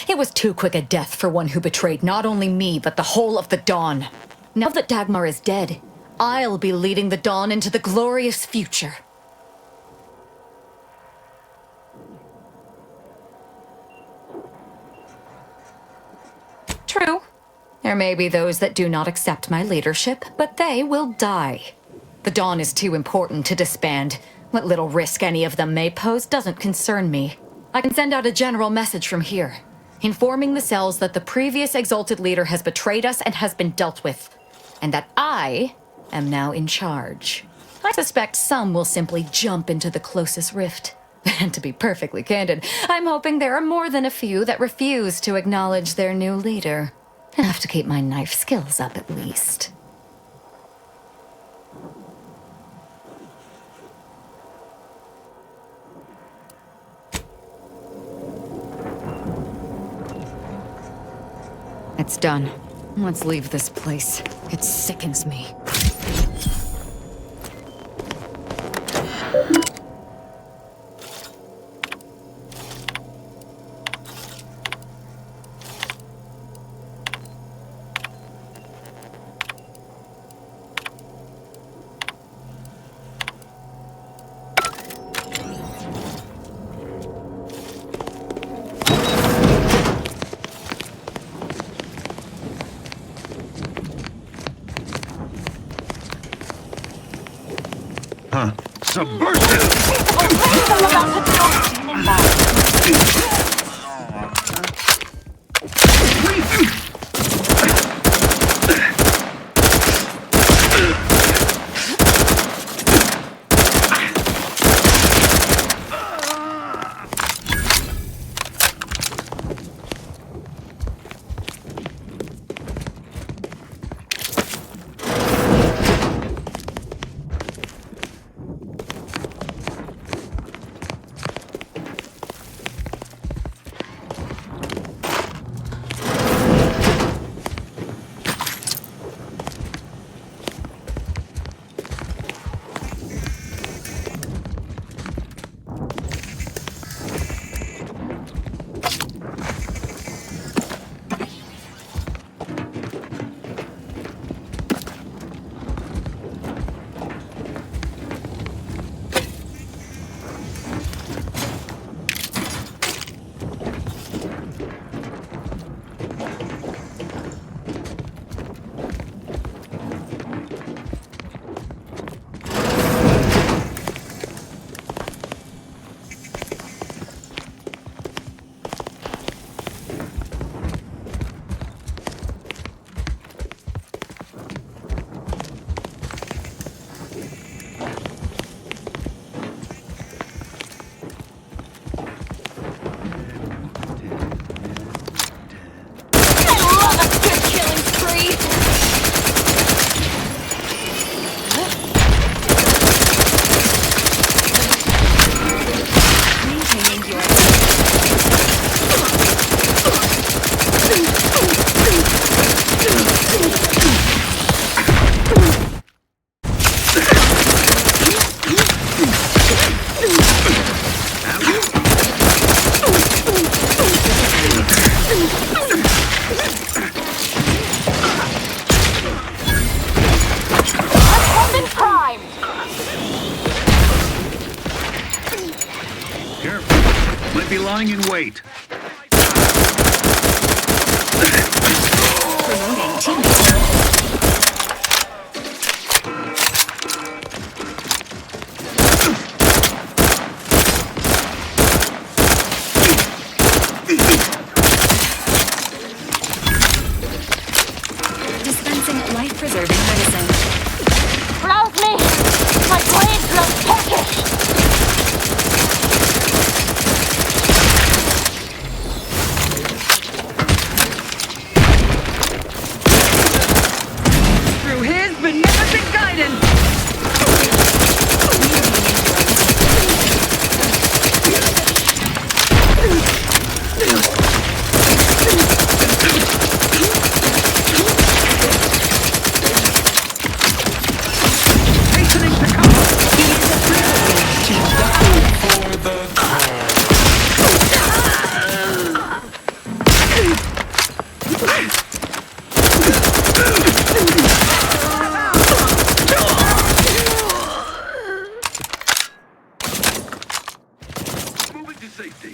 [SPEAKER 15] It was too quick a death for one who betrayed not only me, but the whole of the Dawn. Now that Dagmar is dead, I'll be leading the Dawn into the glorious future. True. There may be those that do not accept my leadership, but they will die. The Dawn is too important to disband. What little risk any of them may pose doesn't concern me. I can send out a general message from here, informing the cells that the previous exalted leader has betrayed us and has been dealt with, and that I am now in charge. I suspect some will simply jump into the closest rift. And to be perfectly candid, I'm hoping there are more than a few that refuse to acknowledge their new leader. I have to keep my knife skills up at least. It's done. Let's leave this place. It sickens me.
[SPEAKER 9] lying in wait.
[SPEAKER 14] Promoting teammates. Dispensing life-preserving medicine.
[SPEAKER 17] Rouse me! My blade grows peckish!
[SPEAKER 5] Through his beneficent guidance. Hastening to come. It is a privilege to die for the
[SPEAKER 9] Moving to safety.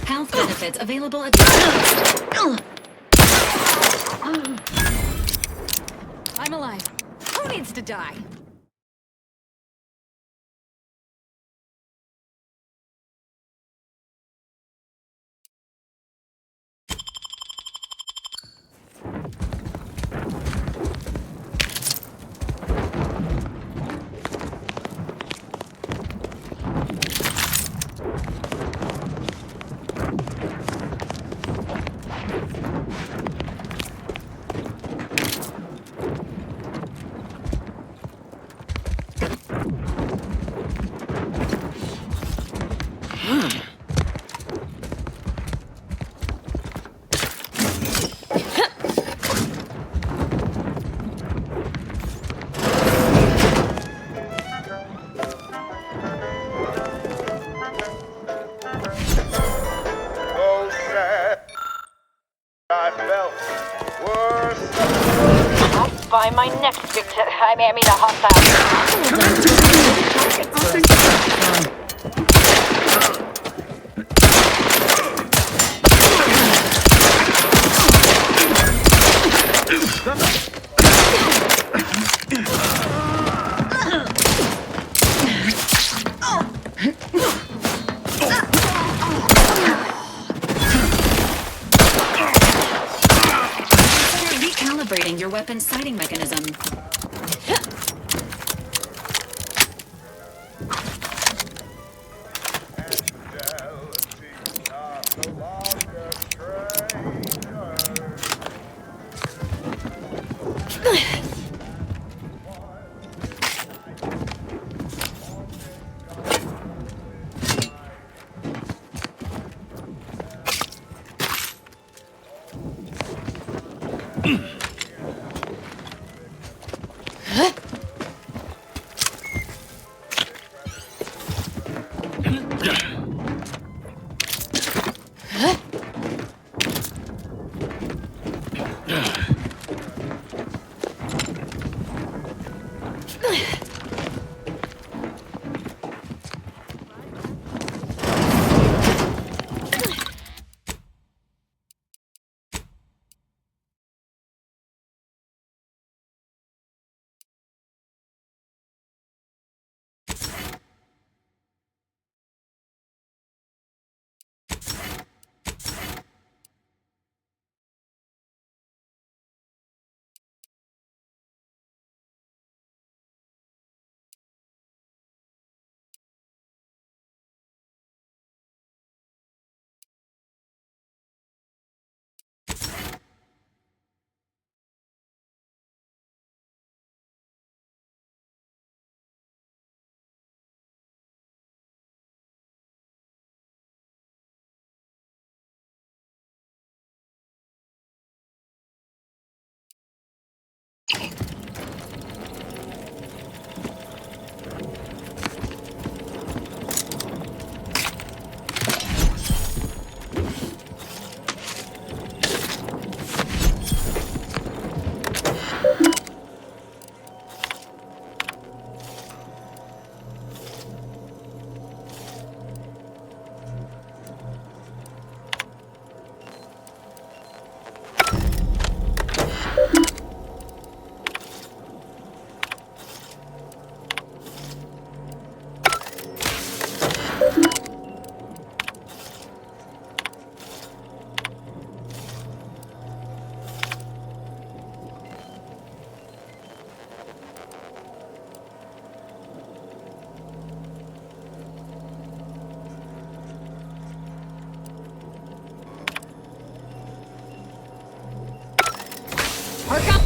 [SPEAKER 14] Health benefits available at your
[SPEAKER 15] I'm alive. Who needs to die?
[SPEAKER 17] By my next victim, I mean a hostile.
[SPEAKER 14] recalibrating your weapon's sighting mechanism.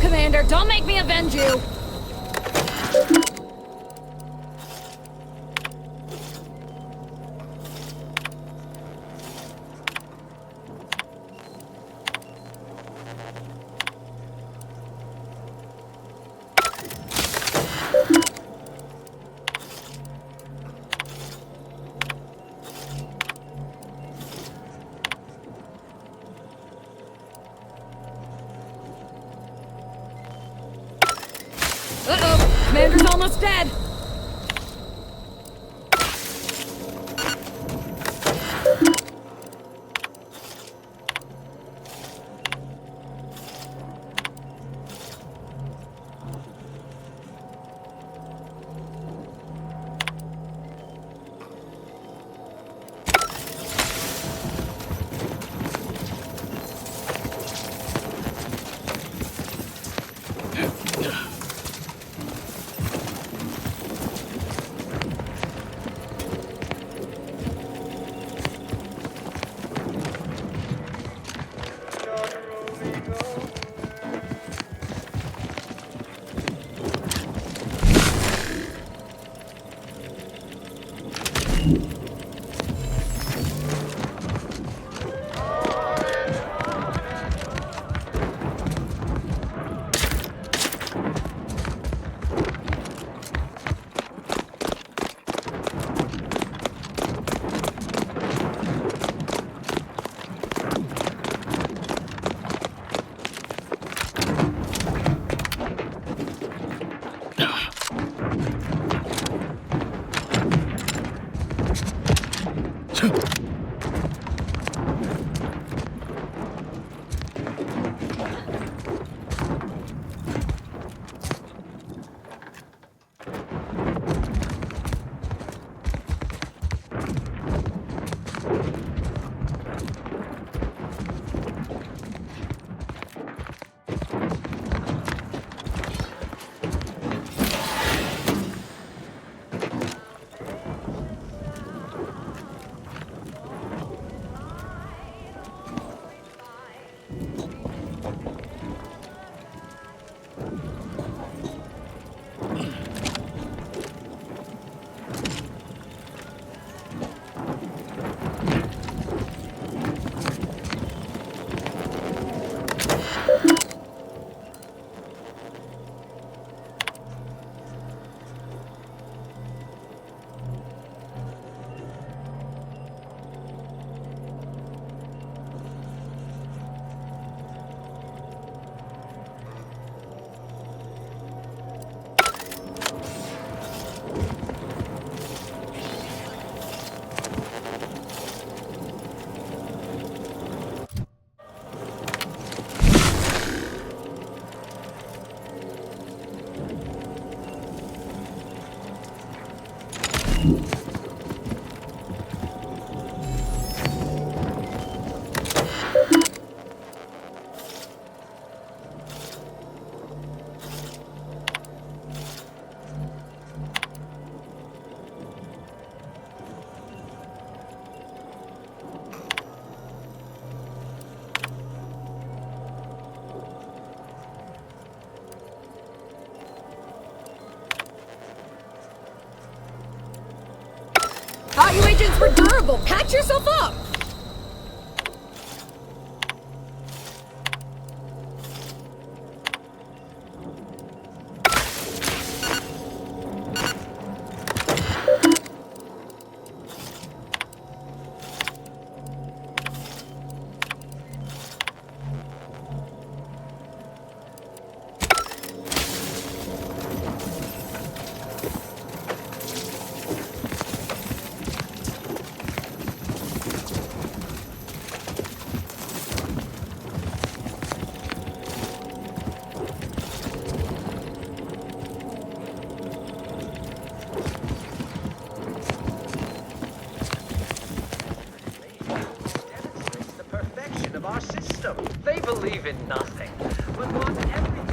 [SPEAKER 15] Commander. Don't make me avenge you. Uh-oh, Commander's almost dead. Thought you agents were durable. Patch yourself up.
[SPEAKER 6] They believe in nothing, but want everything.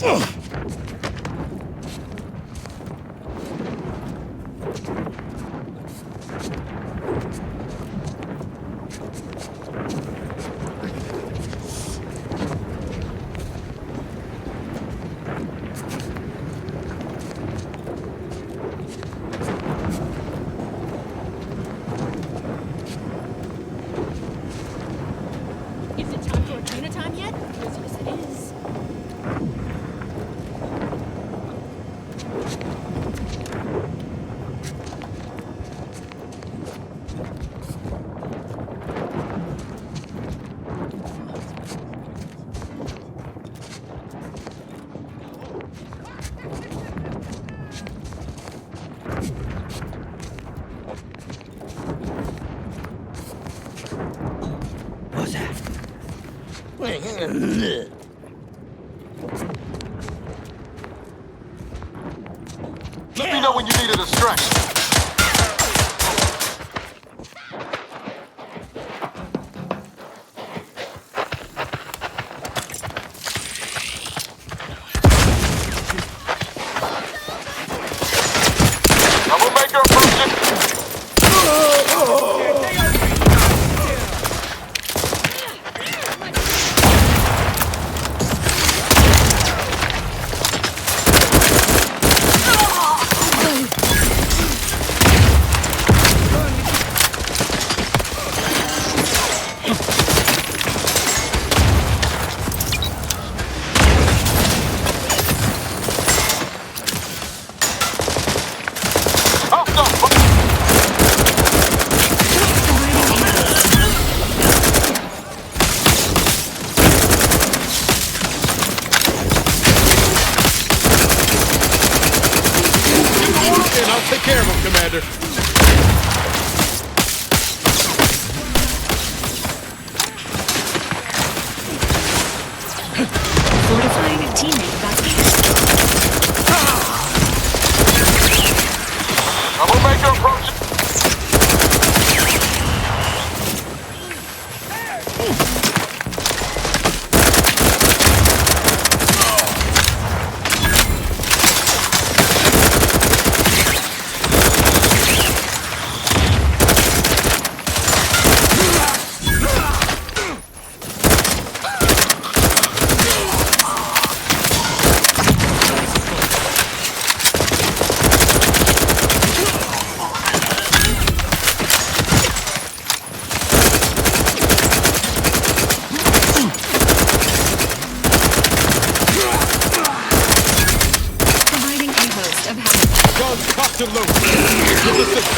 [SPEAKER 18] Is it time for tuna time yet? Yes, it is.
[SPEAKER 19] What's that?
[SPEAKER 3] Let me know when you need a distraction. Troublemaker approaching. And I'll take care of him, Commander.
[SPEAKER 14] Fortifying a teammate back
[SPEAKER 3] Troublemaker approaching.
[SPEAKER 14] providing a host of hazards.
[SPEAKER 3] Guns cocked and loaded. Give the signal.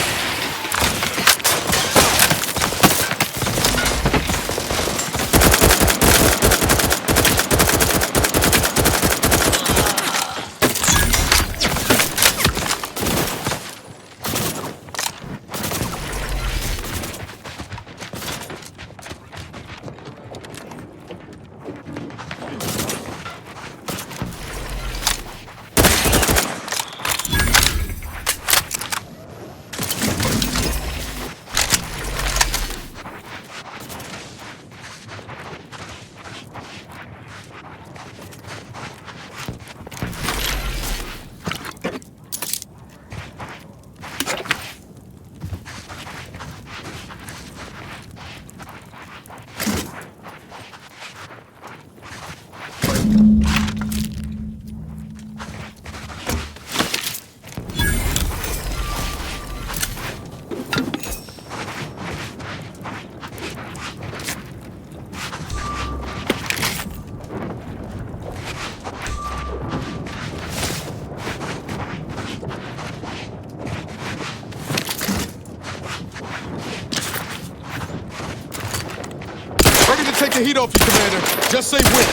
[SPEAKER 3] Ready to take the heat off you, Commander. Just say when.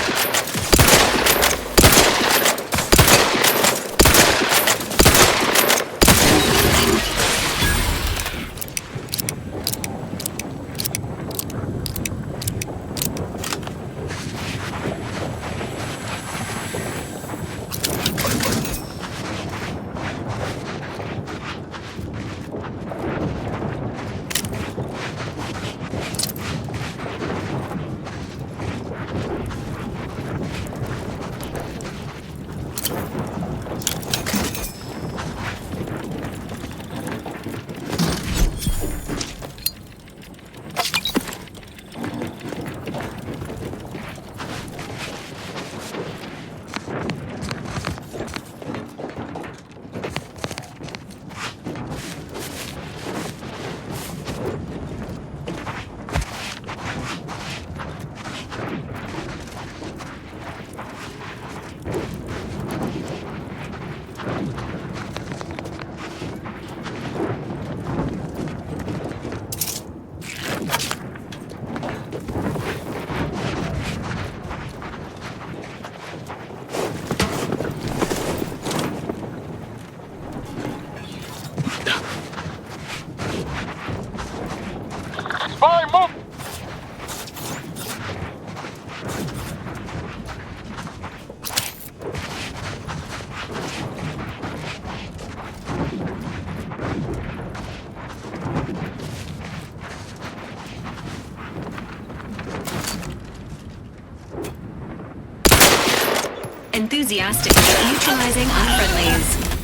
[SPEAKER 14] Enthusiastically neutralizing unfriendlies.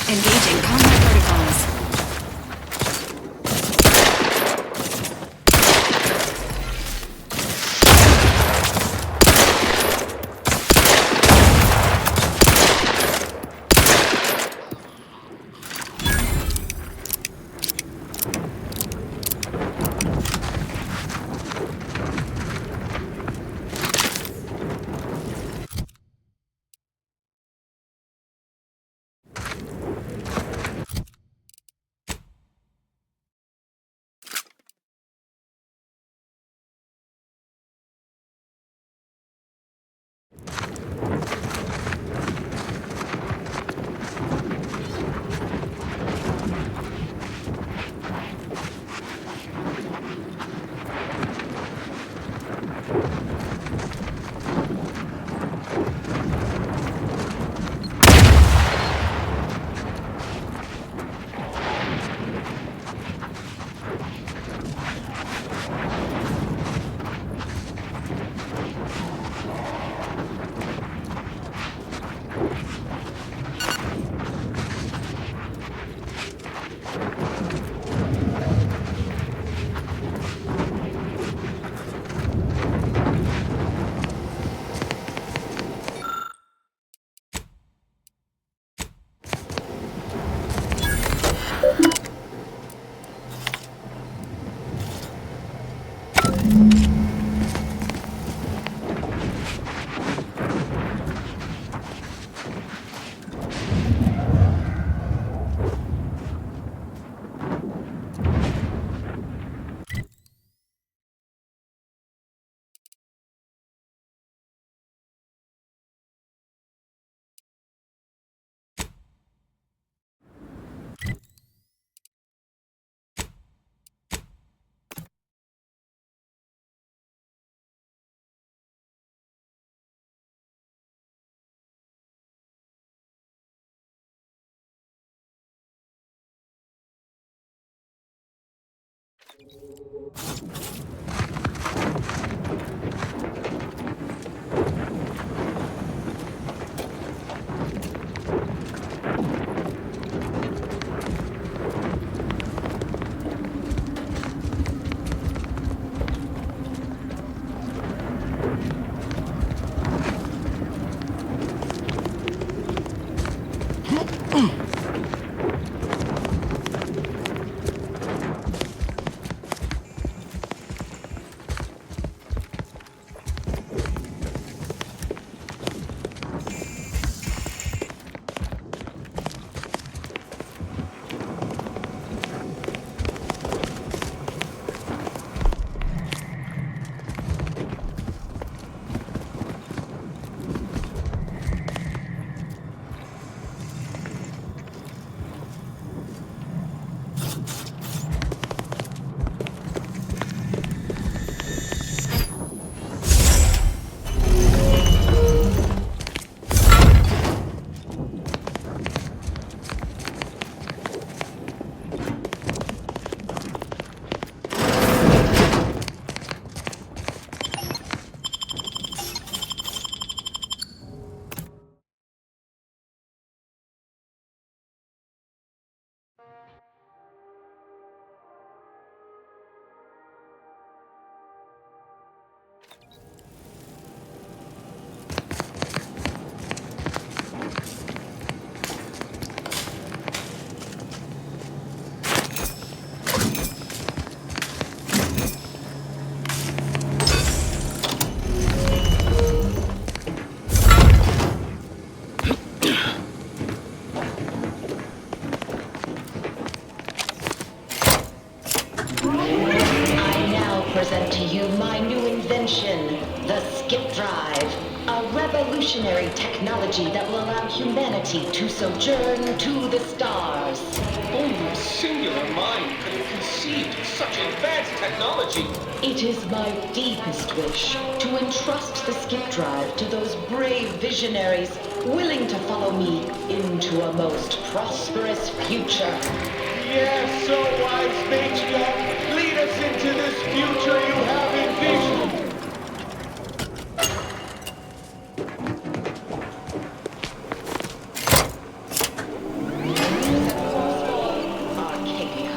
[SPEAKER 14] Engaging combat protocols.
[SPEAKER 20] present to you my new invention, the Skip Drive, a revolutionary technology that will allow humanity to sojourn to the stars.
[SPEAKER 6] Only a singular mind could have conceived of such
[SPEAKER 21] such advanced technology.
[SPEAKER 20] It is my deepest wish to entrust the skip drive to those brave visionaries willing to follow me into a most prosperous future.
[SPEAKER 21] Yes, so wise matriarch, lead us into this future you have envisioned.
[SPEAKER 20] Arcadia.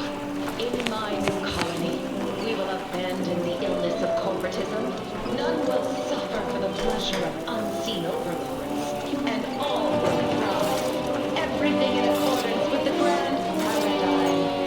[SPEAKER 20] In my new colony, we will abandon the illness of corporatism. None will suffer for the pleasure of unseen overlords. And all will thrive. Everything in accordance with the grand paradigm.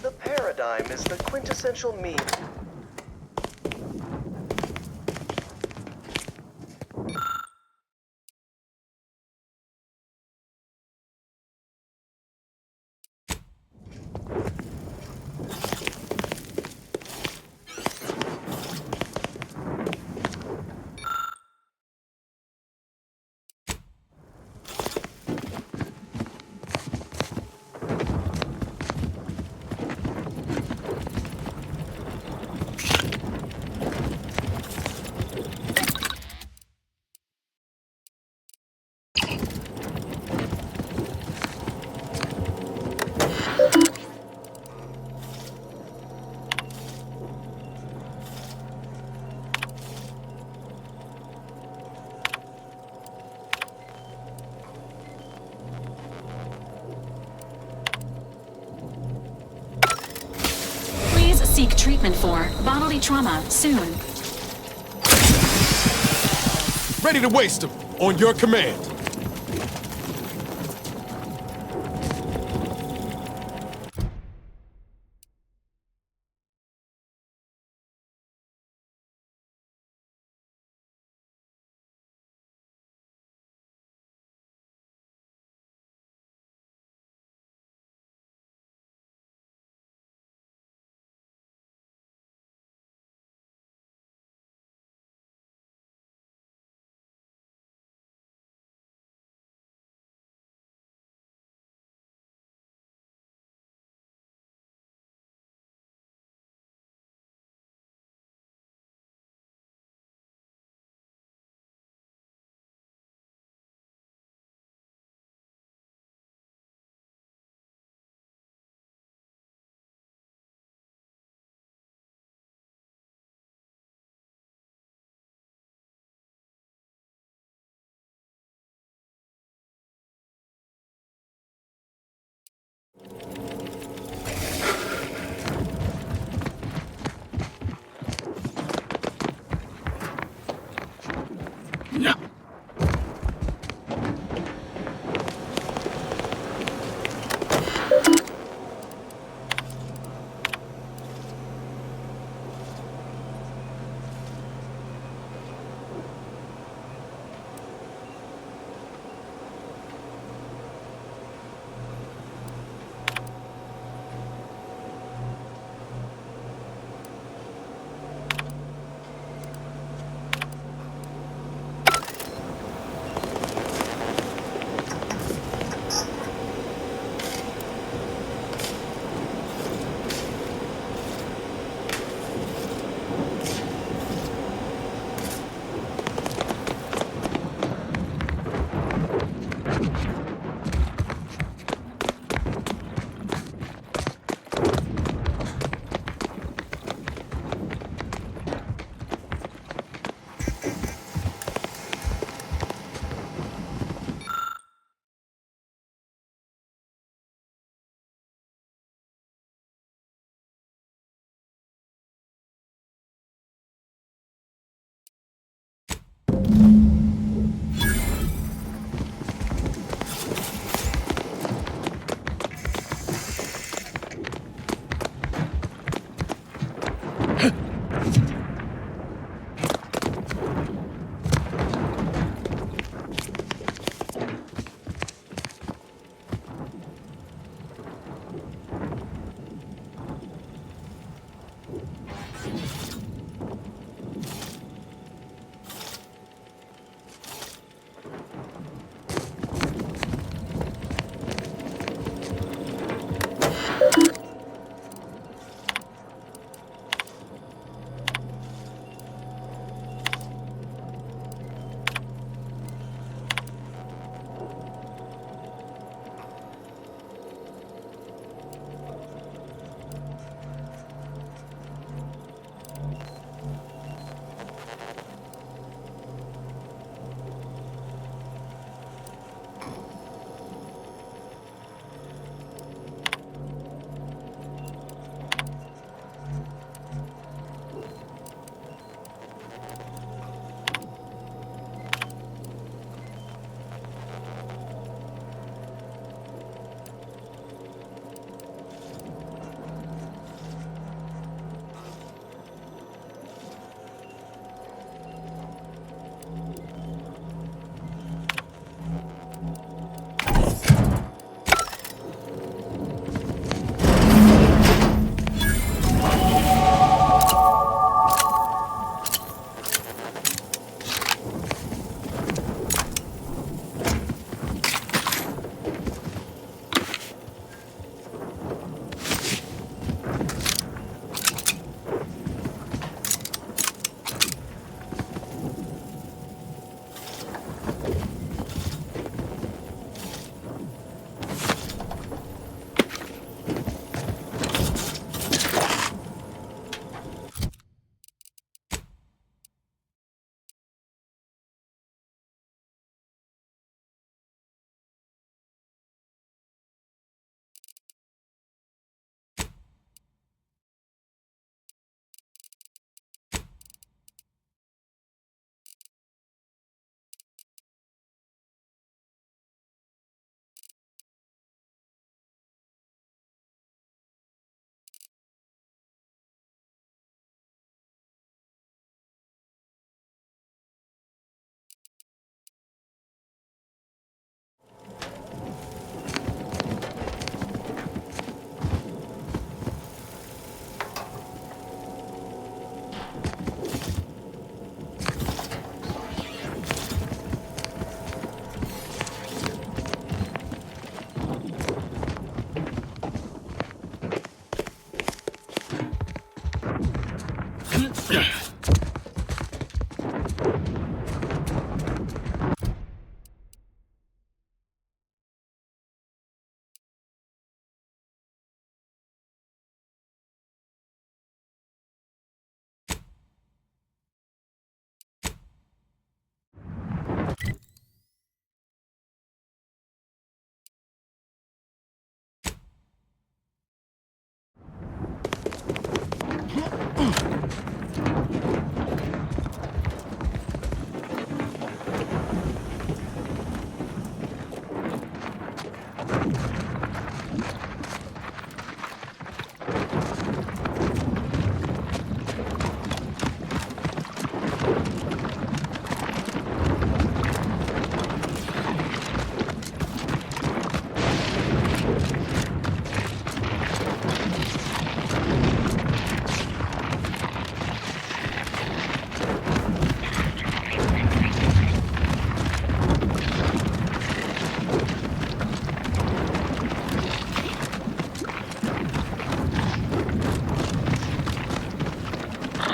[SPEAKER 1] The paradigm is the quintessential meme.
[SPEAKER 14] Please seek treatment for bodily trauma soon.
[SPEAKER 3] Ready to waste them. On your command.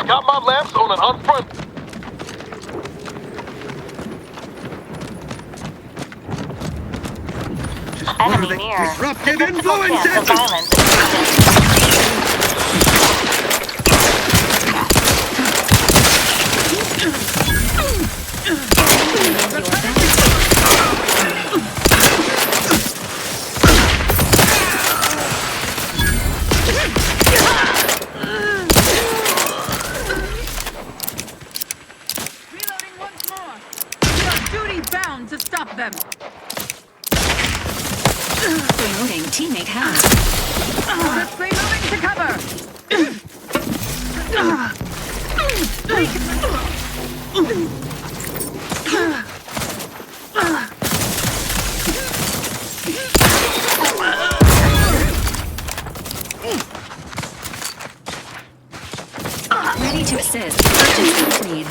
[SPEAKER 3] Got my lamps on an unfront.
[SPEAKER 4] Enemy near.
[SPEAKER 9] Disruptive
[SPEAKER 4] Statistical chance of
[SPEAKER 9] influences!
[SPEAKER 4] violence
[SPEAKER 5] Reloading once more. We are duty bound to stop them.
[SPEAKER 14] Reloading teammate hack.
[SPEAKER 5] Forcefully moving to cover.
[SPEAKER 14] Ready to assist. Urgent needs.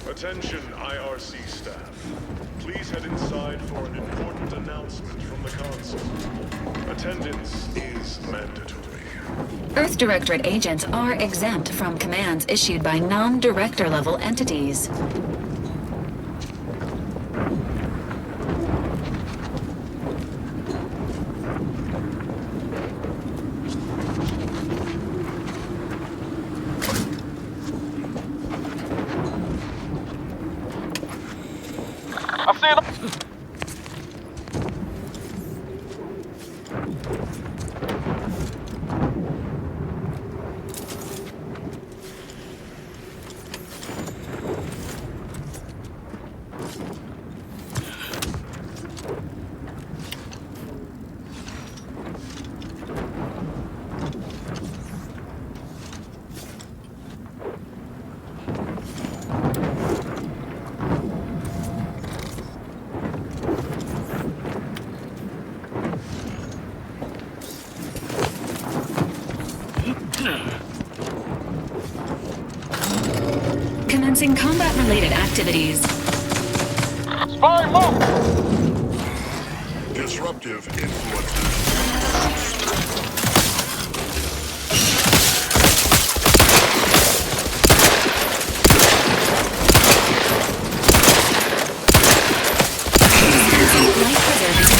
[SPEAKER 10] Attention IRC staff. Please head inside for an important announcement from the console. Attendance is mandatory.
[SPEAKER 14] Earth Directorate agents are exempt from commands issued by non-director level entities. Commencing combat-related activities.
[SPEAKER 6] Spy move!
[SPEAKER 10] Disruptive influences.
[SPEAKER 14] Life preserving.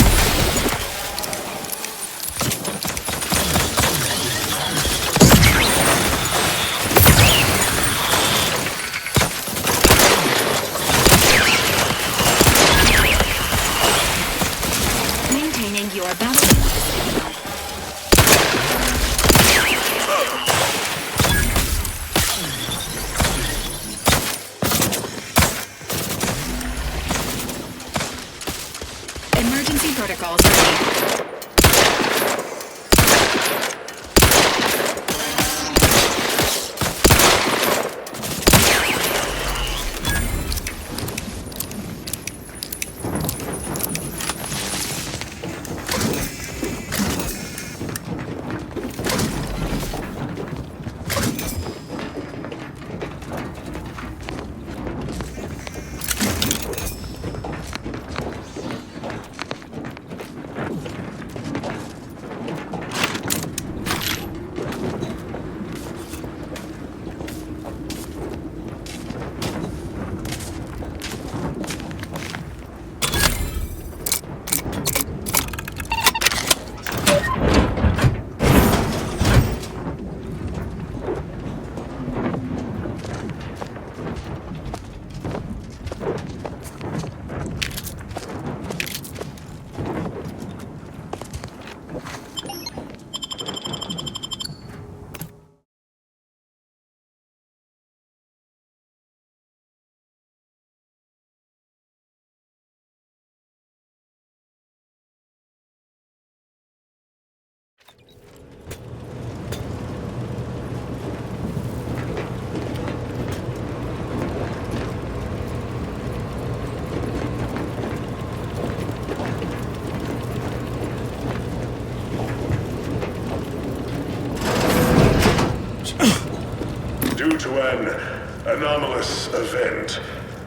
[SPEAKER 14] Maintaining your balance. Emergency protocols ready.
[SPEAKER 10] Due to an anomalous event,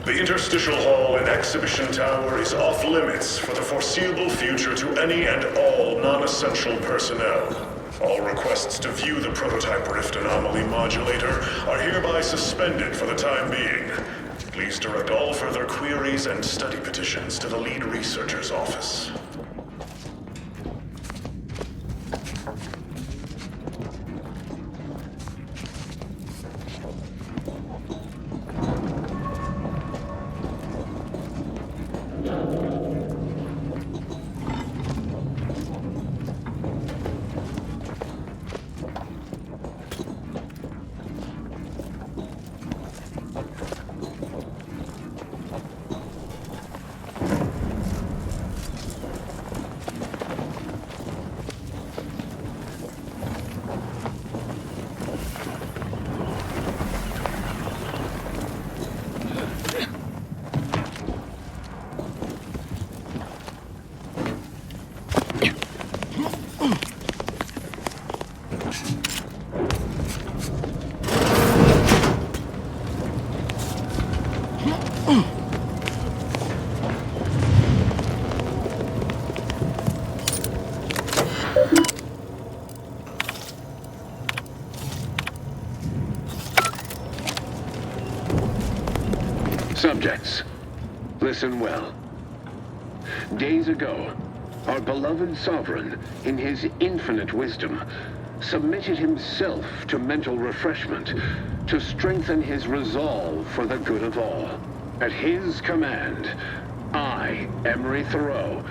[SPEAKER 10] the interstitial hall in Exhibition Tower is off limits for the foreseeable future to any and all non-essential personnel. All requests to view the prototype rift anomaly modulator are hereby suspended for the time being. Please direct all further queries and study petitions to the lead researcher's office.
[SPEAKER 12] Subjects, listen well. Days ago, our beloved sovereign, in his infinite wisdom, submitted himself to mental refreshment to strengthen his resolve for the good of all. At his command, I, Emery Thoreau,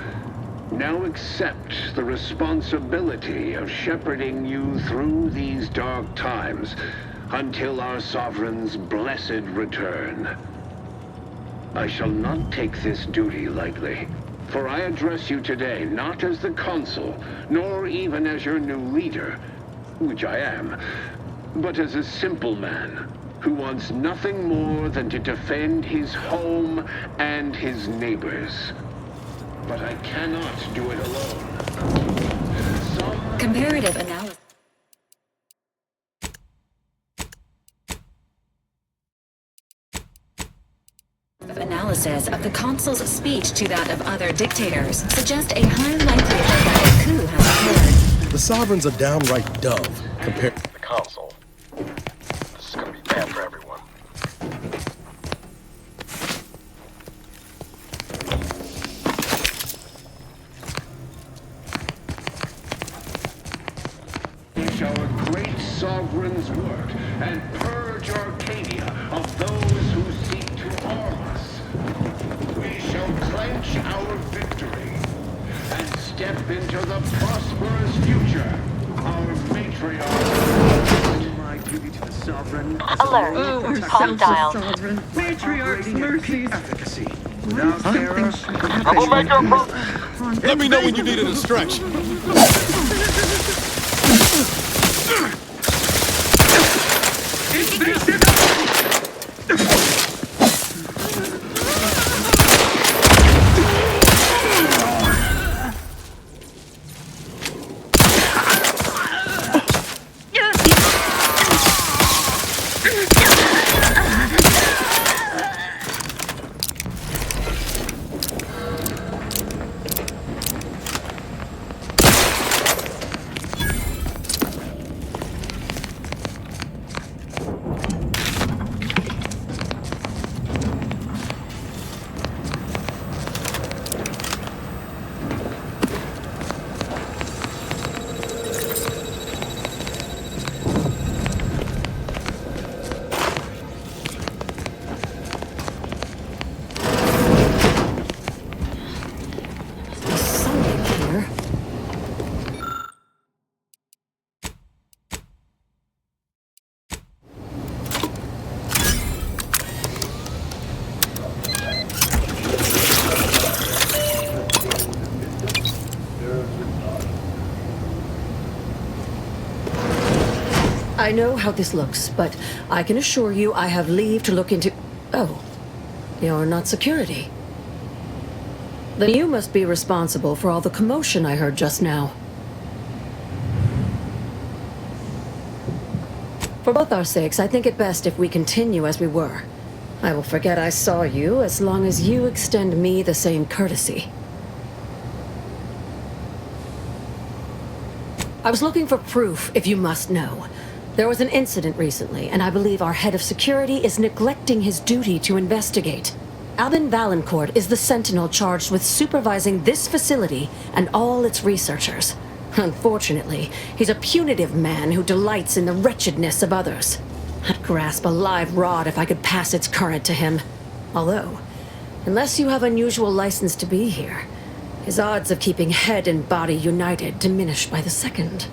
[SPEAKER 12] now accept the responsibility of shepherding you through these dark times until our sovereign's blessed return. I shall not take this duty lightly, for I address you today not as the consul, nor even as your new leader, which I am, but as a simple man who wants nothing more than to defend his home and his neighbors. But I cannot do it alone.
[SPEAKER 14] Comparative analysis. Analysis of the consul's speech to that of other dictators suggest a high likelihood that a coup has occurred.
[SPEAKER 11] The sovereign's a downright dove compared to
[SPEAKER 2] the consul. This is gonna be bad for everyone.
[SPEAKER 12] Finish our great sovereign's work and purge Arcadia of those who seek to harm us. We shall clench our victory and step into the prosperous future our matriarch. My duty to the sovereign.
[SPEAKER 4] Alert. Hostile.
[SPEAKER 5] Matriarch's mercies.
[SPEAKER 9] Efficacy. Without terror,
[SPEAKER 2] Troublemaker approach.
[SPEAKER 3] Let me know when you need a distraction.
[SPEAKER 22] I know how this looks, but I can assure you I have leave to look into... Oh, you're not security. Then you must be responsible for all the commotion I heard just now. For both our sakes, I think it best if we continue as we were. I will forget I saw you as long as you extend me the same courtesy. I was looking for proof, if you must know. There was an incident recently, and I believe our head of security is neglecting his duty to investigate. Albin Valancourt is the sentinel charged with supervising this facility and all its researchers. Unfortunately, he's a punitive man who delights in the wretchedness of others. I'd grasp a live rod if I could pass its current to him. Although, unless you have unusual license to be here, his odds of keeping head and body united diminish by the second.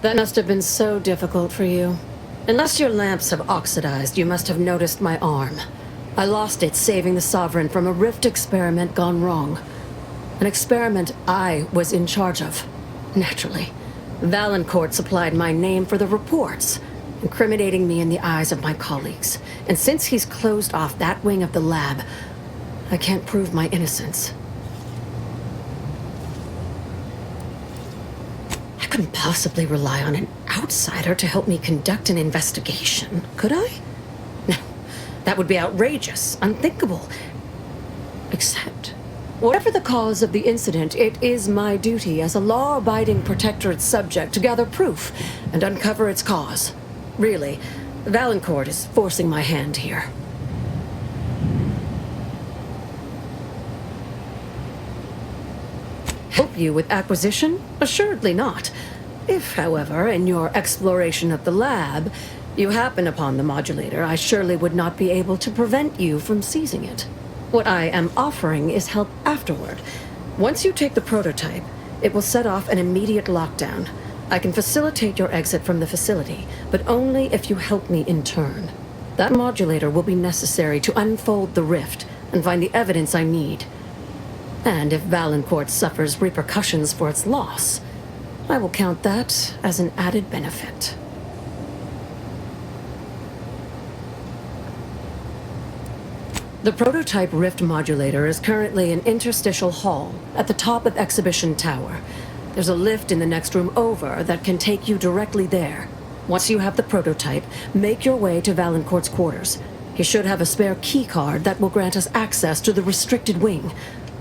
[SPEAKER 22] That must have been so difficult for you. Unless your lamps have oxidized, you must have noticed my arm. I lost it saving the Sovereign from a rift experiment gone wrong. An experiment I was in charge of. Naturally. Valancourt supplied my name for the reports, incriminating me in the eyes of my colleagues. And since he's closed off that wing of the lab, I can't prove my innocence. I couldn't possibly rely on an outsider to help me conduct an investigation, could I? No, that would be outrageous, unthinkable. Except, whatever the cause of the incident, it is my duty as a law-abiding protectorate subject to gather proof and uncover its cause. Really, Valancourt is forcing my hand here. Help you with acquisition? Assuredly not. If, however, in your exploration of the lab, You happen upon the modulator, I surely would not be able to prevent you from seizing it. What I am offering is help afterward. Once you take the prototype, it will set off an immediate lockdown. I can facilitate your exit from the facility, but only if you help me in turn. That modulator will be necessary to unfold the rift and find the evidence I need. And if Valancourt suffers repercussions for its loss, I will count that as an added benefit. The prototype rift modulator is currently in Interstitial Hall at the top of Exhibition Tower. There's a lift in the next room over that can take you directly there. Once you have the prototype, make your way to Valancourt's quarters. He should have a spare key card that will grant us access to the restricted wing.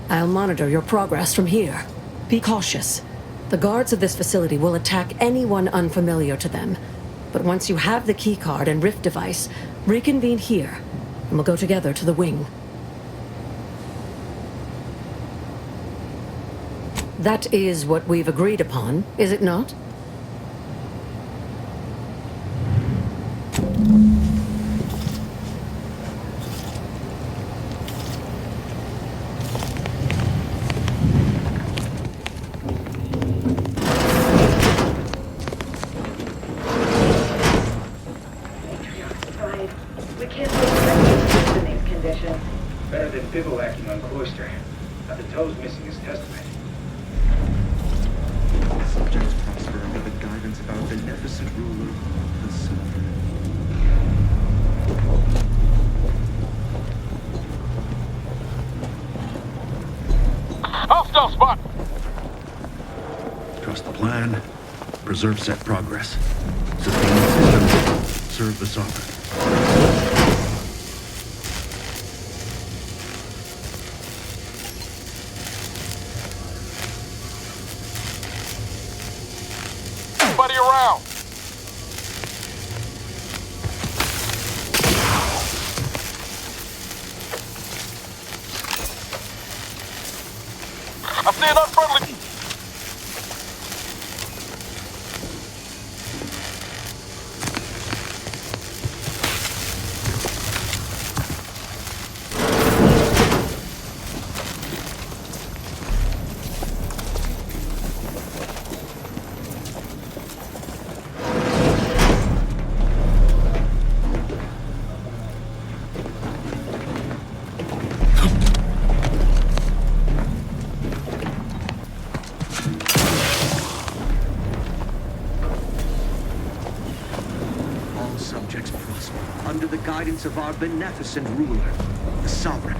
[SPEAKER 22] I'll monitor your progress from here. Be cautious. The guards of this facility will attack anyone unfamiliar to them. But once you have the key card and rift device, reconvene here, and we'll go together to the wing. That is what we've agreed upon, is it not?
[SPEAKER 7] We can't expect in these conditions.
[SPEAKER 16] Better than bivouacking on Cloister. But the toe's missing his testament.
[SPEAKER 9] Subjects prosper under the guidance of our beneficent ruler, the Sovereign.
[SPEAKER 6] Hostile spot!
[SPEAKER 9] Trust the plan. Preserve set progress. Sustain the system. Serve the Sovereign.
[SPEAKER 6] Everybody around! I see an unfriendly...
[SPEAKER 9] Subjects prosper under the guidance of our beneficent ruler, the Sovereign.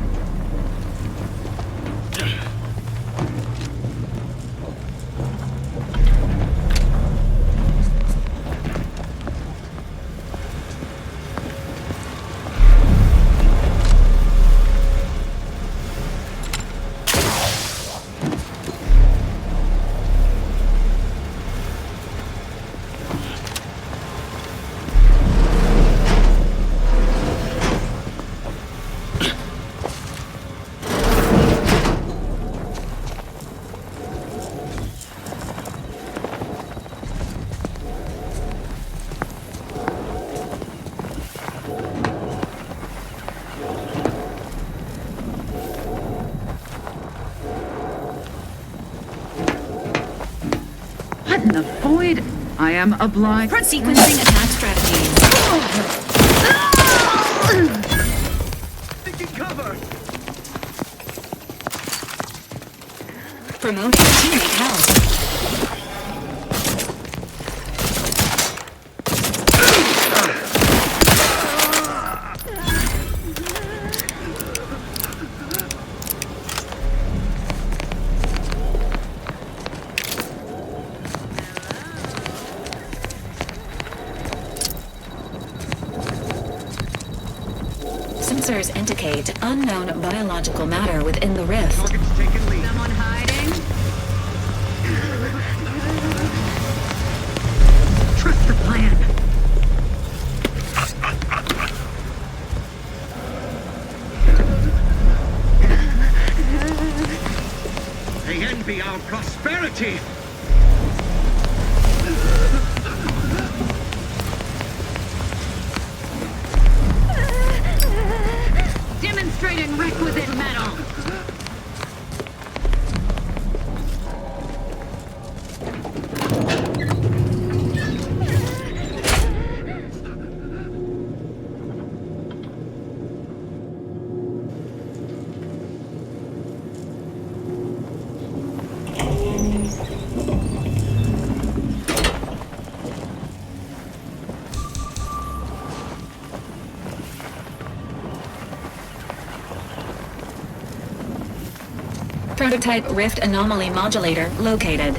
[SPEAKER 5] What in the void? I am obliged.
[SPEAKER 14] Sequencing attack strategies.
[SPEAKER 9] Taking cover!
[SPEAKER 14] Promote teammate health. Sensors indicate unknown biological matter within the rift.
[SPEAKER 9] Target's taken lead.
[SPEAKER 5] Someone hiding? Trust the plan.
[SPEAKER 9] They envy our prosperity.
[SPEAKER 5] Concentrate in requisite metal.
[SPEAKER 14] Prototype rift anomaly modulator located.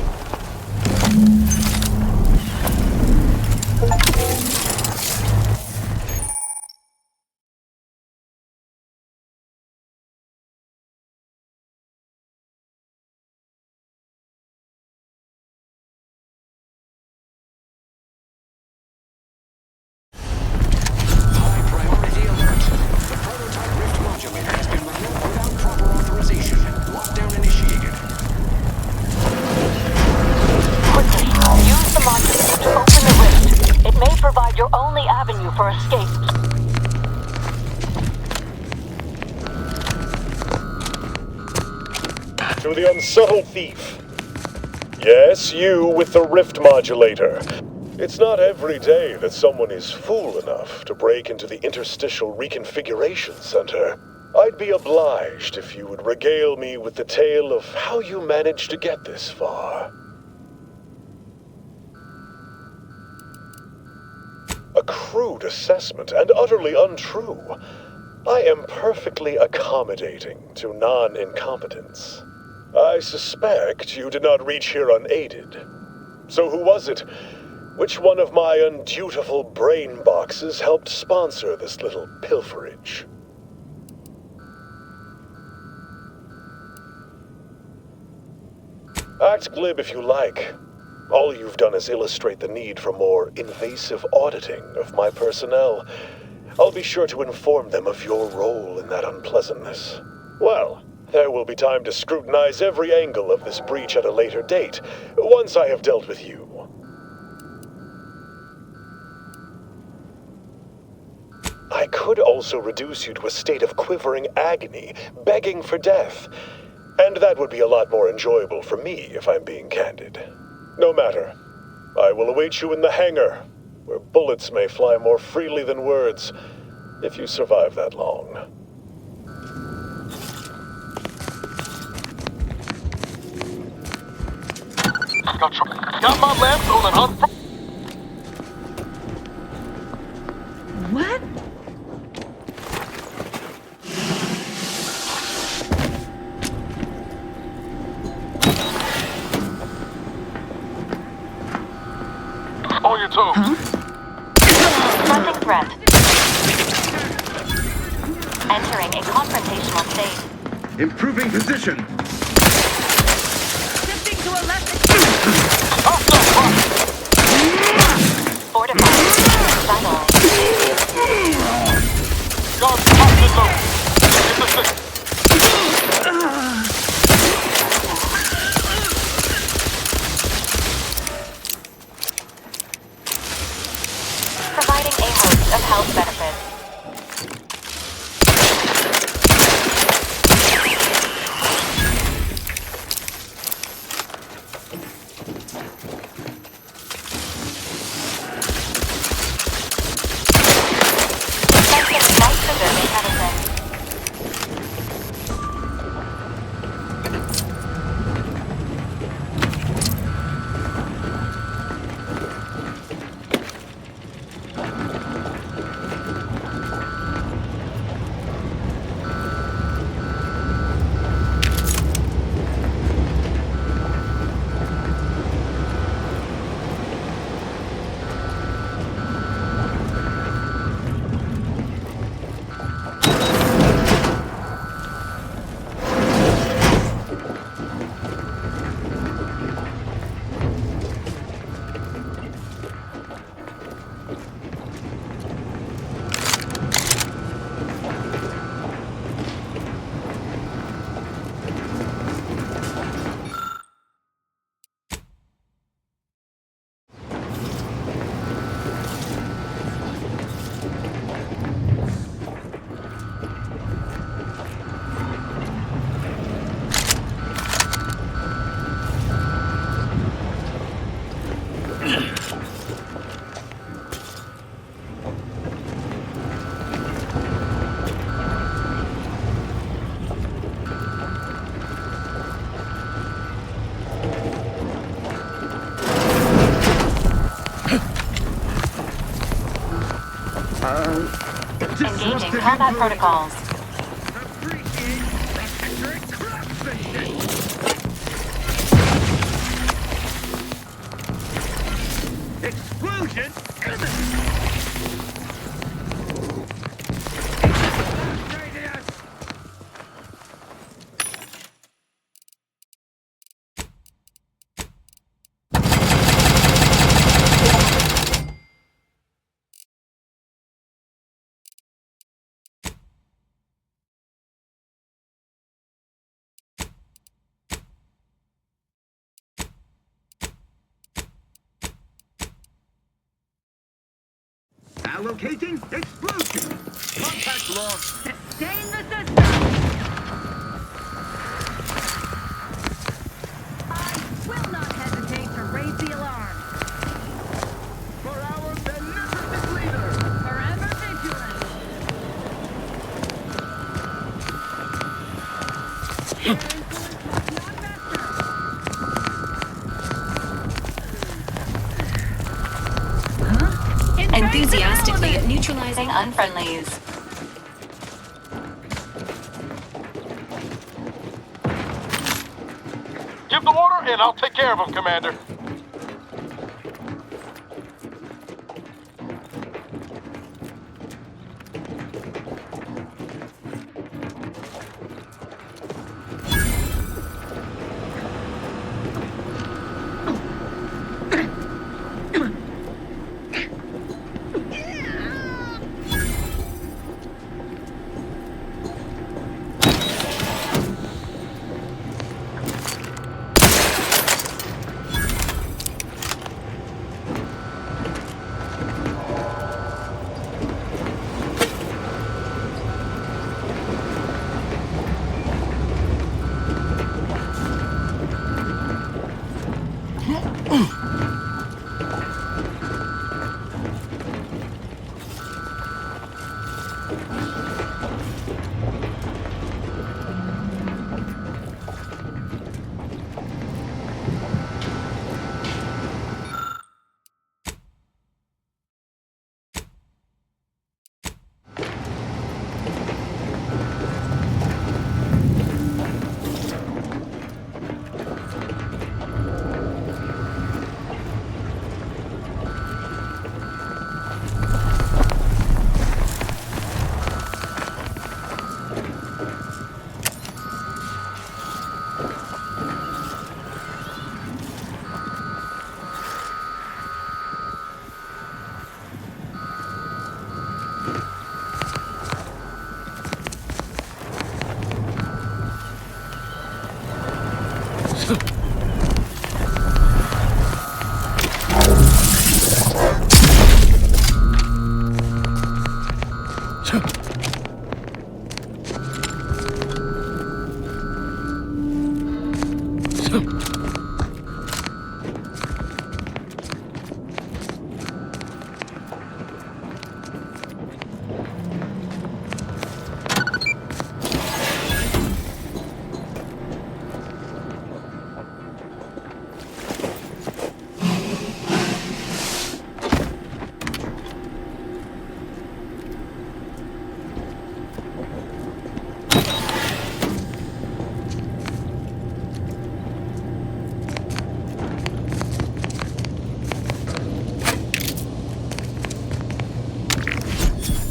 [SPEAKER 8] High-priority alert. The prototype rift modulator has been removed without proper authorization. Lockdown initiated.
[SPEAKER 4] Quickly, use the modulator to open the rift. It may provide your only avenue for escape.
[SPEAKER 10] To the unsettled thief. Yes, you with the rift modulator. It's not every day that someone is fool enough to break into the Interstitial Reconfiguration Center. I'd be obliged if you would regale me with the tale of how you managed to get this far. A crude assessment and utterly untrue. I am perfectly accommodating to non-incompetence. I suspect you did not reach here unaided. So who was it? Which one of my undutiful brain boxes helped sponsor this little pilferage? Act glib if you like. All you've done is illustrate the need for more invasive auditing of my personnel. I'll be sure to inform them of your role in that unpleasantness. Well, there will be time to scrutinize every angle of this breach at a later date, once I have dealt with you. I could also reduce you to a state of quivering agony, begging for death. And that would be a lot more enjoyable for me, if I'm being candid. No matter. I will await you in the hangar, where bullets may fly more freely than words, if you survive that long.
[SPEAKER 2] Got my lamps on an unfriendly.
[SPEAKER 5] What?
[SPEAKER 2] On your toes.
[SPEAKER 4] Confronting threat. Entering a confrontational state.
[SPEAKER 9] Improving position.
[SPEAKER 5] Shifting to a left.
[SPEAKER 4] Fortifying. Subtle.
[SPEAKER 2] Guards, hostage low. Get the stick.
[SPEAKER 4] Providing a host of health benefits. Engaging combat protocols.
[SPEAKER 21] Explosion? Allocating explosion. Contact lost.
[SPEAKER 20] Sustain the system. I will not hesitate to raise the alarm.
[SPEAKER 21] For our beneficent leader.
[SPEAKER 20] Forever vigilant.
[SPEAKER 14] Enthusiastically neutralizing
[SPEAKER 4] unfriendlies.
[SPEAKER 2] Give the order and I'll take care of them, Commander.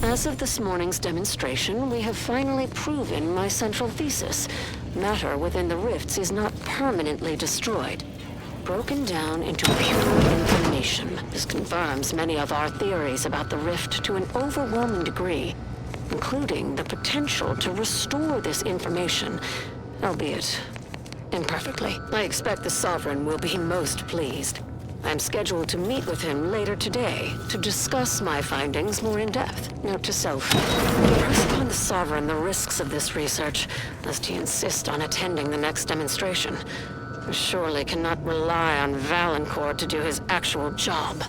[SPEAKER 13] As of this morning's demonstration, we have finally proven my central thesis. Matter within the rifts is not permanently destroyed. Broken down into pure information. This confirms many of our theories about the rift to an overwhelming degree, including the potential to restore this information, albeit imperfectly. I expect the Sovereign will be most pleased. I'm scheduled to meet with him later today to discuss my findings more in depth. Note to self, impress upon the Sovereign the risks of this research, lest he insist on attending the next demonstration. I surely cannot rely on Valancourt to do his actual job.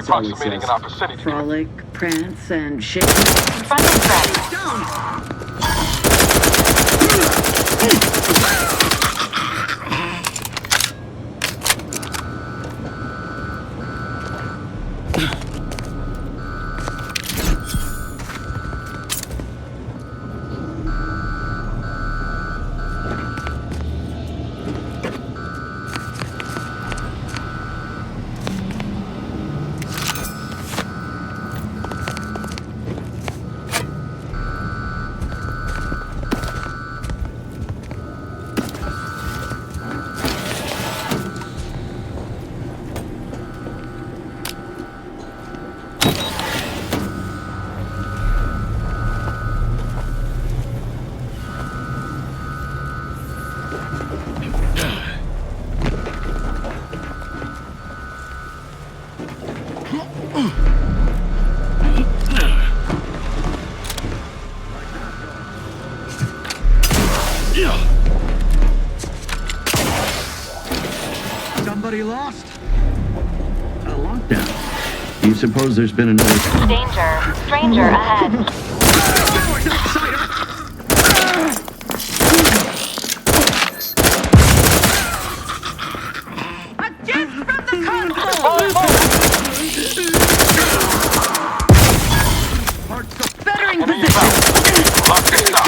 [SPEAKER 6] approximating in our vicinity.
[SPEAKER 5] Frolic, prance, and shake.
[SPEAKER 4] Confronting threat.
[SPEAKER 9] Somebody lost? A lockdown. Do you suppose there's been another...
[SPEAKER 4] Danger. Stranger ahead.
[SPEAKER 5] A gift from the console! Bettering position!
[SPEAKER 6] Lock this up.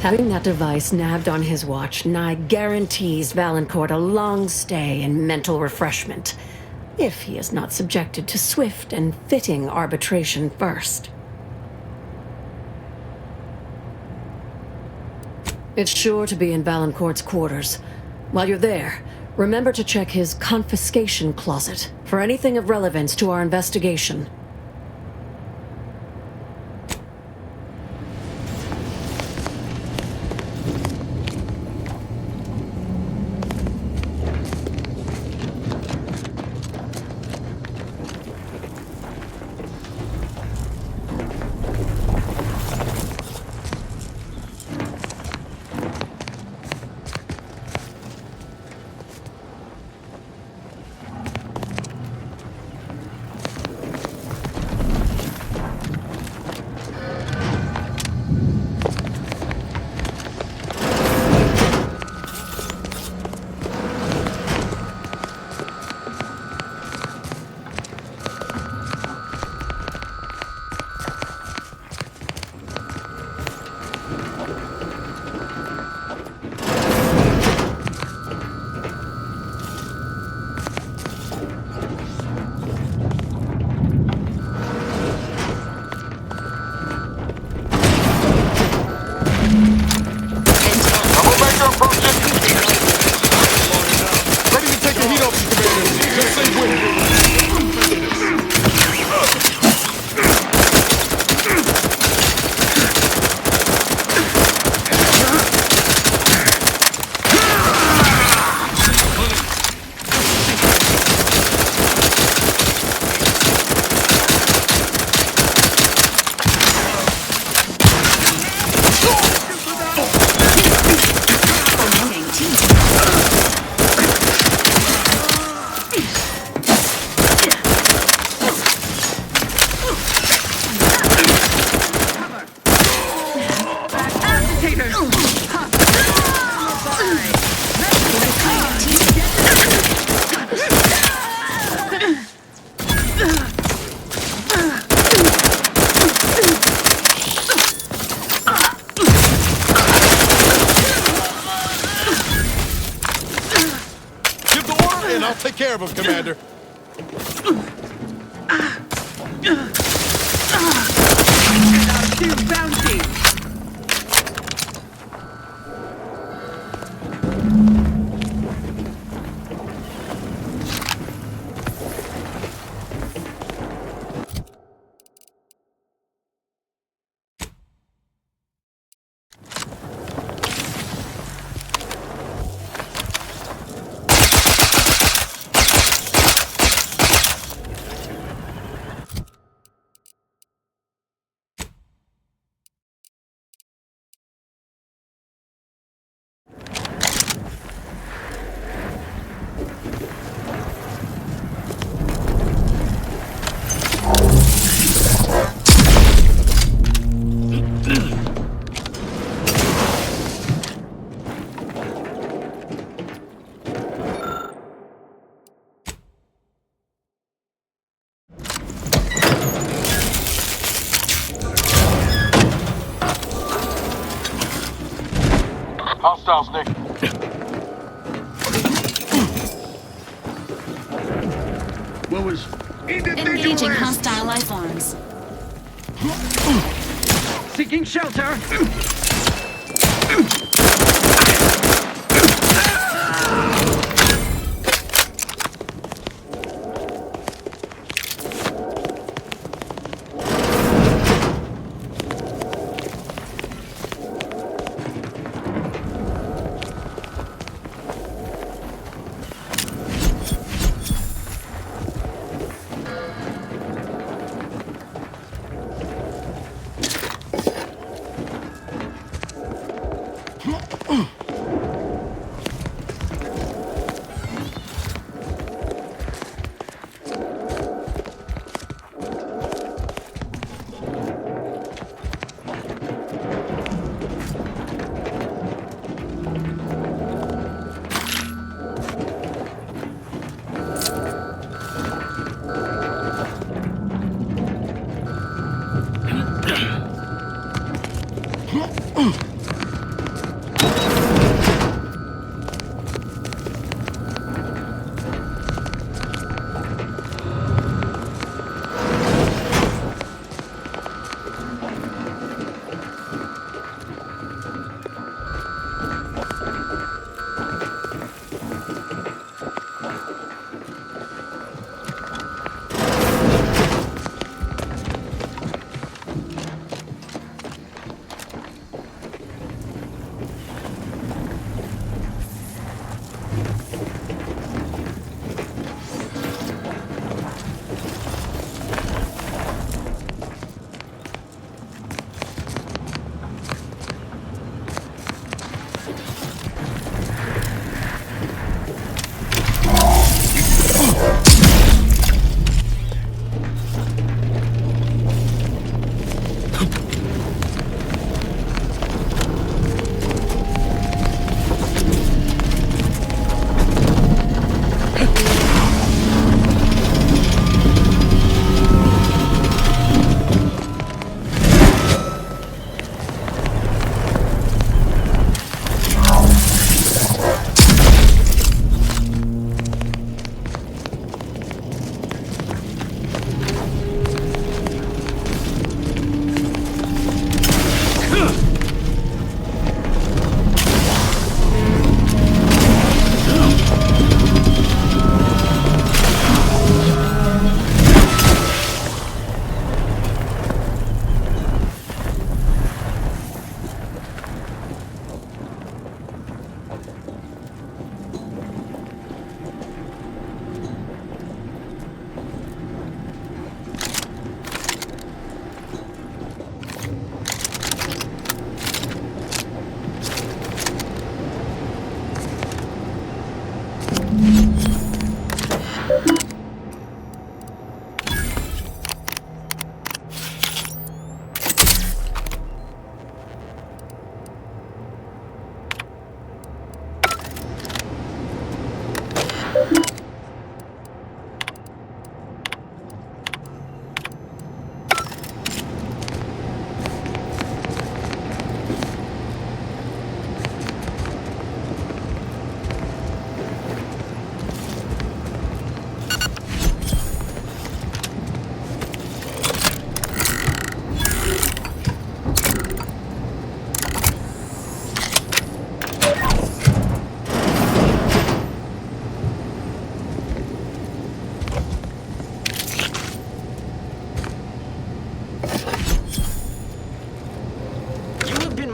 [SPEAKER 22] Having that device nabbed on his watch nigh guarantees Valancourt a long stay and mental refreshment, if he is not subjected to swift and fitting arbitration first. It's sure to be in Valancourt's quarters. While you're there, remember to check his confiscation closet for anything of relevance to our investigation.
[SPEAKER 3] Give the order and I'll take care of him, Commander.
[SPEAKER 5] Too bouncy.
[SPEAKER 6] Hostiles, Nick.
[SPEAKER 9] What was...
[SPEAKER 14] Engaging hostile life forms.
[SPEAKER 5] Seeking shelter.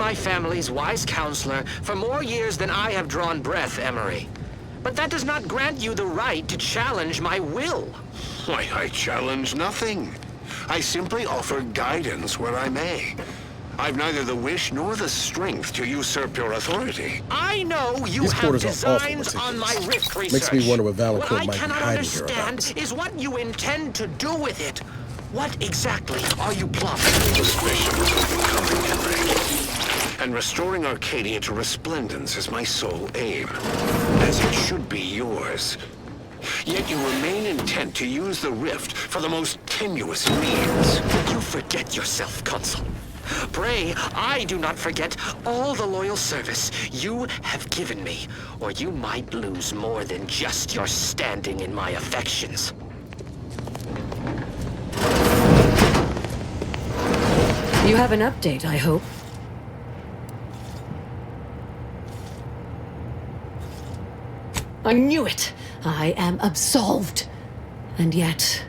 [SPEAKER 15] my family's wise counselor for more years than I have drawn breath, Emery. But that does not grant you the right to challenge my will.
[SPEAKER 12] Why, I challenge nothing. I simply offer guidance where I may. I've neither the wish nor the strength to usurp your authority.
[SPEAKER 15] I know you
[SPEAKER 11] These
[SPEAKER 15] have
[SPEAKER 11] quarters are awful
[SPEAKER 15] designs on my rift research.
[SPEAKER 11] Makes me wonder what Valancourt
[SPEAKER 15] What I
[SPEAKER 11] might be
[SPEAKER 15] cannot
[SPEAKER 11] hiding here
[SPEAKER 15] understand
[SPEAKER 11] about.
[SPEAKER 15] is what you intend to do with it. What exactly are you plotting?
[SPEAKER 12] Suspicions of you coming, Henry. And restoring Arcadia to resplendence is my sole aim, as it should be yours. Yet you remain intent to use the rift for the most tenuous means.
[SPEAKER 15] You forget yourself, Consul. Pray, I do not forget all the loyal service you have given me, or you might lose more than just your standing in my affections.
[SPEAKER 22] You have an update, I hope. I knew it! I am absolved. And yet,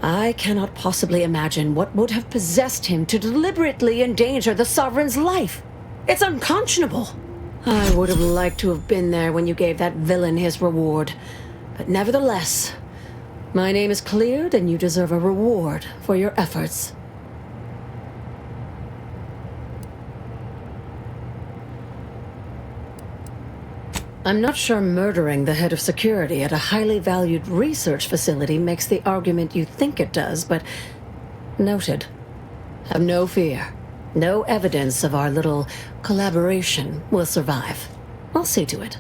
[SPEAKER 22] I cannot possibly imagine what would have possessed him to deliberately endanger the Sovereign's life. It's unconscionable. I would have liked to have been there when you gave that villain his reward. But nevertheless, my name is cleared and you deserve a reward for your efforts. I'm not sure murdering the head of security at a highly valued research facility makes the argument you think it does, but noted. Have no fear. No evidence of our little collaboration will survive. I'll see to it.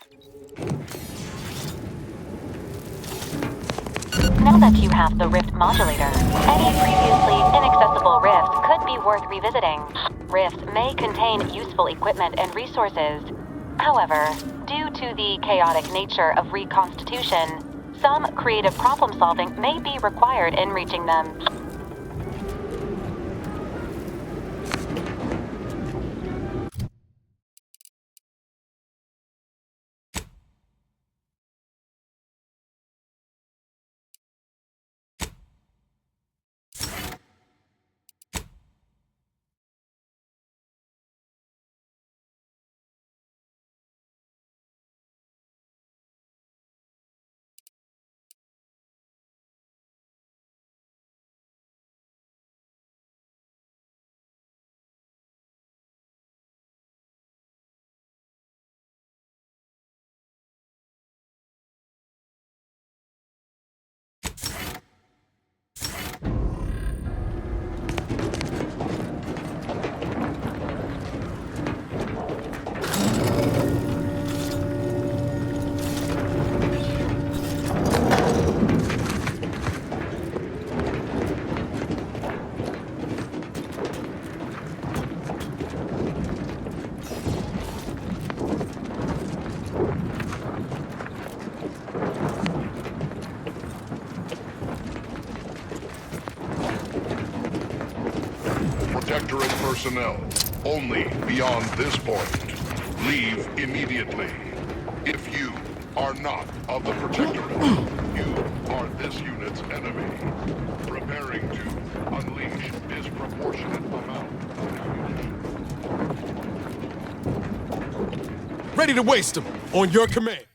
[SPEAKER 4] Now that you have the rift modulator, any previously inaccessible rift could be worth revisiting. Rifts may contain useful equipment and resources. However, due to the chaotic nature of reconstitution, some creative problem solving may be required in reaching them.
[SPEAKER 10] Protectorate personnel, only beyond this point. Leave immediately. If you are not of the Protectorate, you are this unit's enemy. Preparing to unleash disproportionate amount of ammunition.
[SPEAKER 3] Ready to waste them. On your command.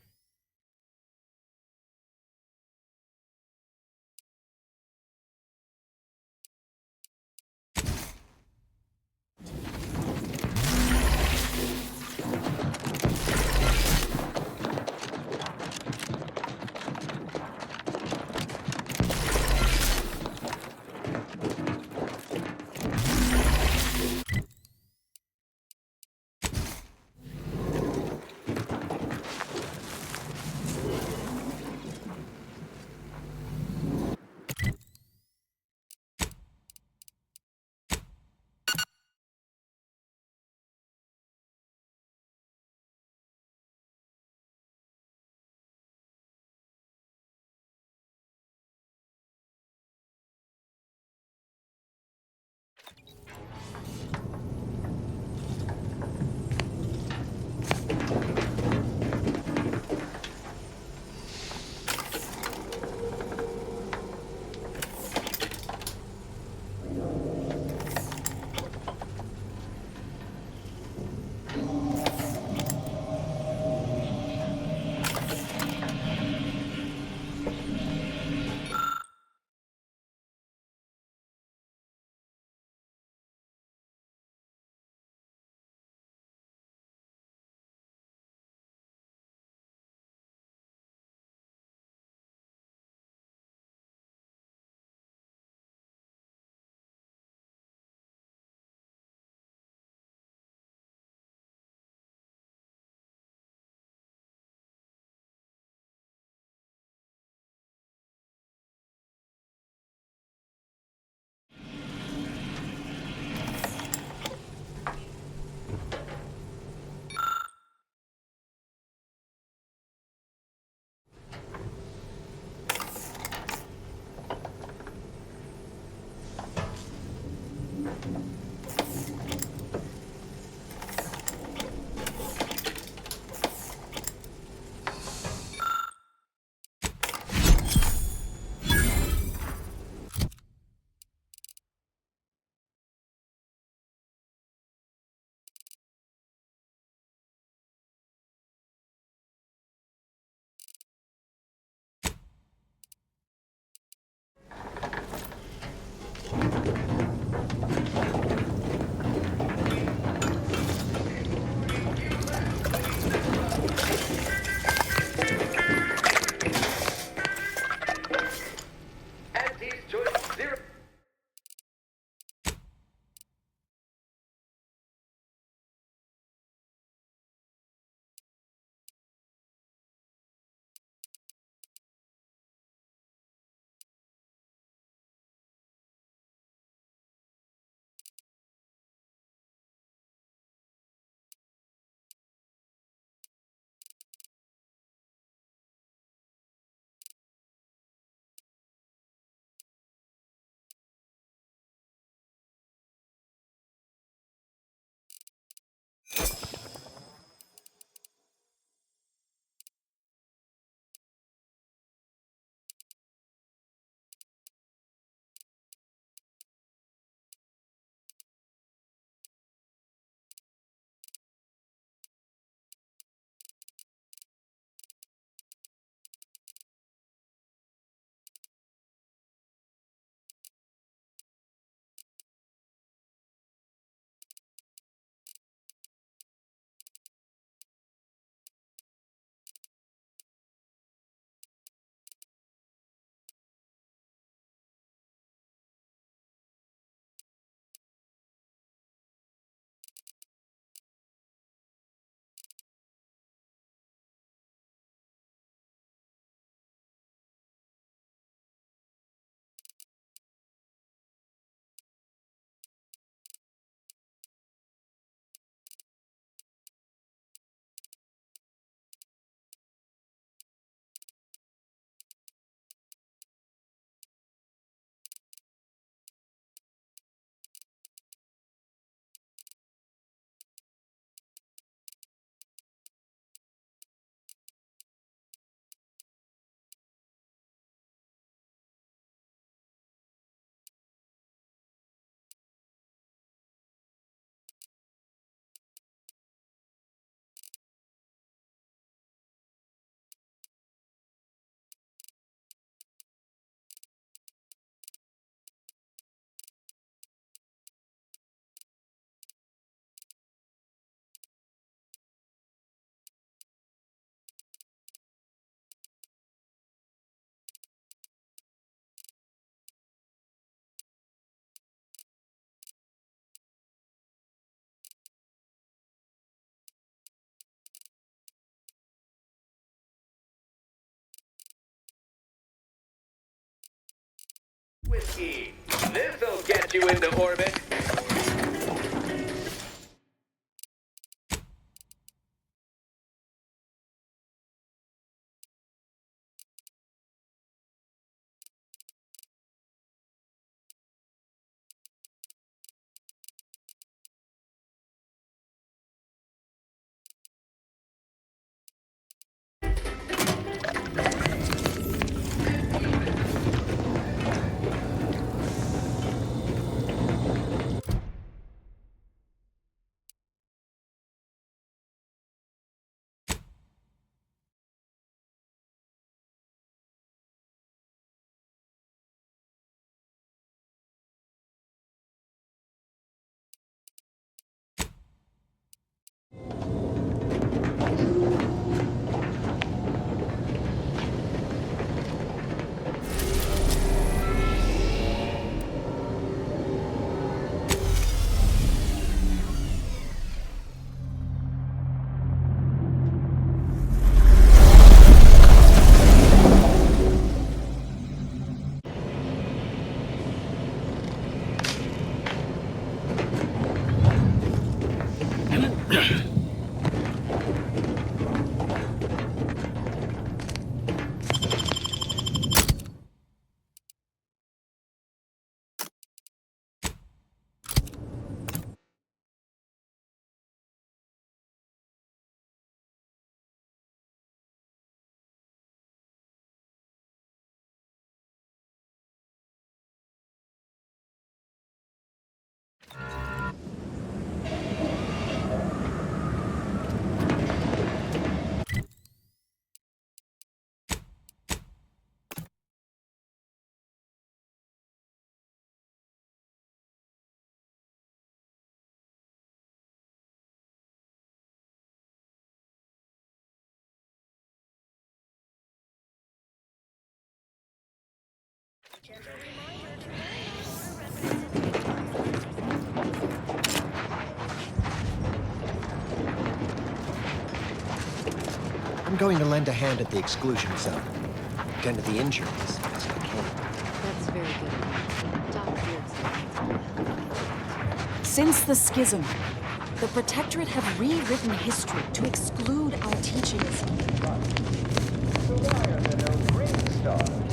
[SPEAKER 17] Whiskey. This'll get you into orbit.
[SPEAKER 18] I'm going to lend a hand at the exclusion zone. Tend to the injured as best I can.
[SPEAKER 23] That's very good. Dr.
[SPEAKER 24] Since the schism, the Protectorate have rewritten history to exclude our teachings.
[SPEAKER 21] So why are there no green stars?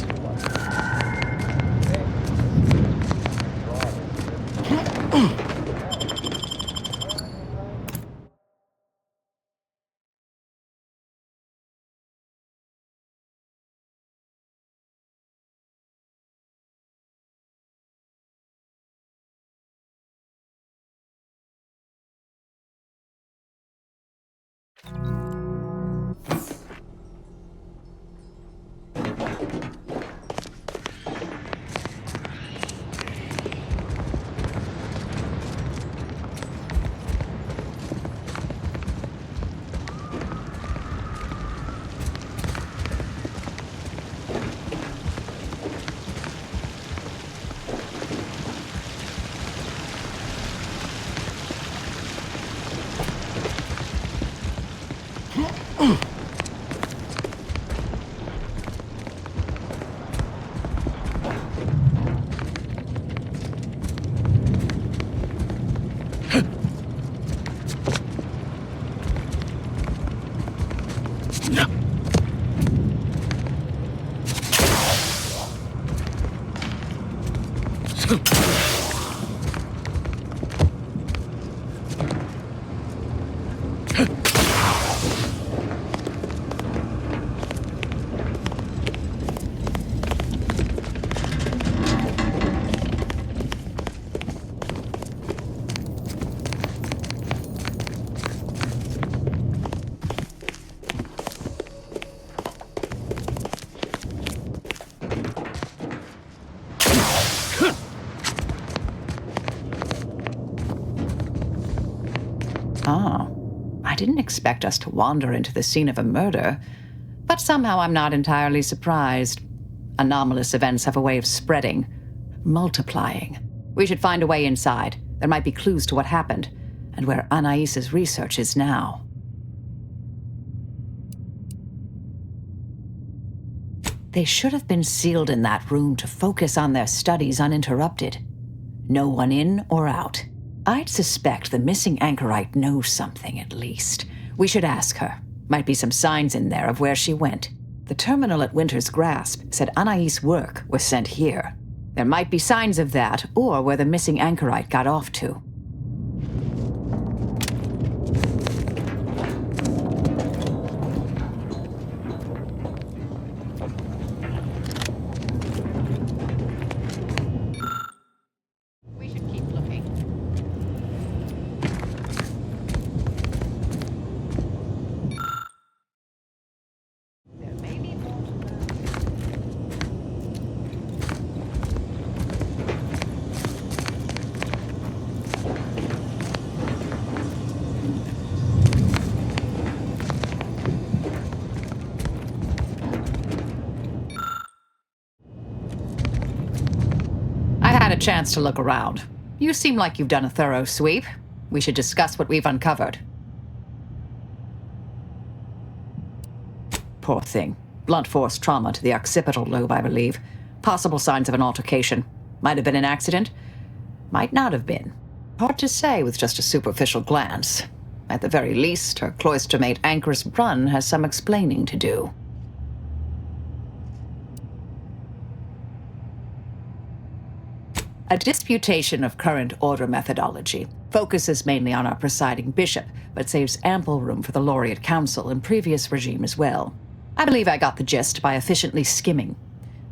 [SPEAKER 5] Oh, I didn't expect us to wander into the scene of a murder, but somehow I'm not entirely surprised. Anomalous events have a way of spreading, multiplying. We should find a way inside. There might be clues to what happened, and where Anais's research is now. They should have been sealed in that room to focus on their studies uninterrupted. No one in or out. I'd suspect the missing anchorite knows something, at least. We should ask her. Might be some signs in there of where she went. The terminal at Winter's Grasp said Anais' work was sent here. There might be signs of that, or where the missing anchorite got off to. Chance to look around. You seem like you've done a thorough sweep. We should discuss what we've uncovered. Poor thing. Blunt force trauma to the occipital lobe, I believe. Possible signs of an altercation. Might have been an accident. Might not have been. Hard to say with just a superficial glance. At the very least, her cloistermate Anchoress Brunn has some explaining to do. A disputation of current order methodology focuses mainly on our presiding bishop, but saves ample room for the laureate council and previous regime as well. I believe I got the gist by efficiently skimming.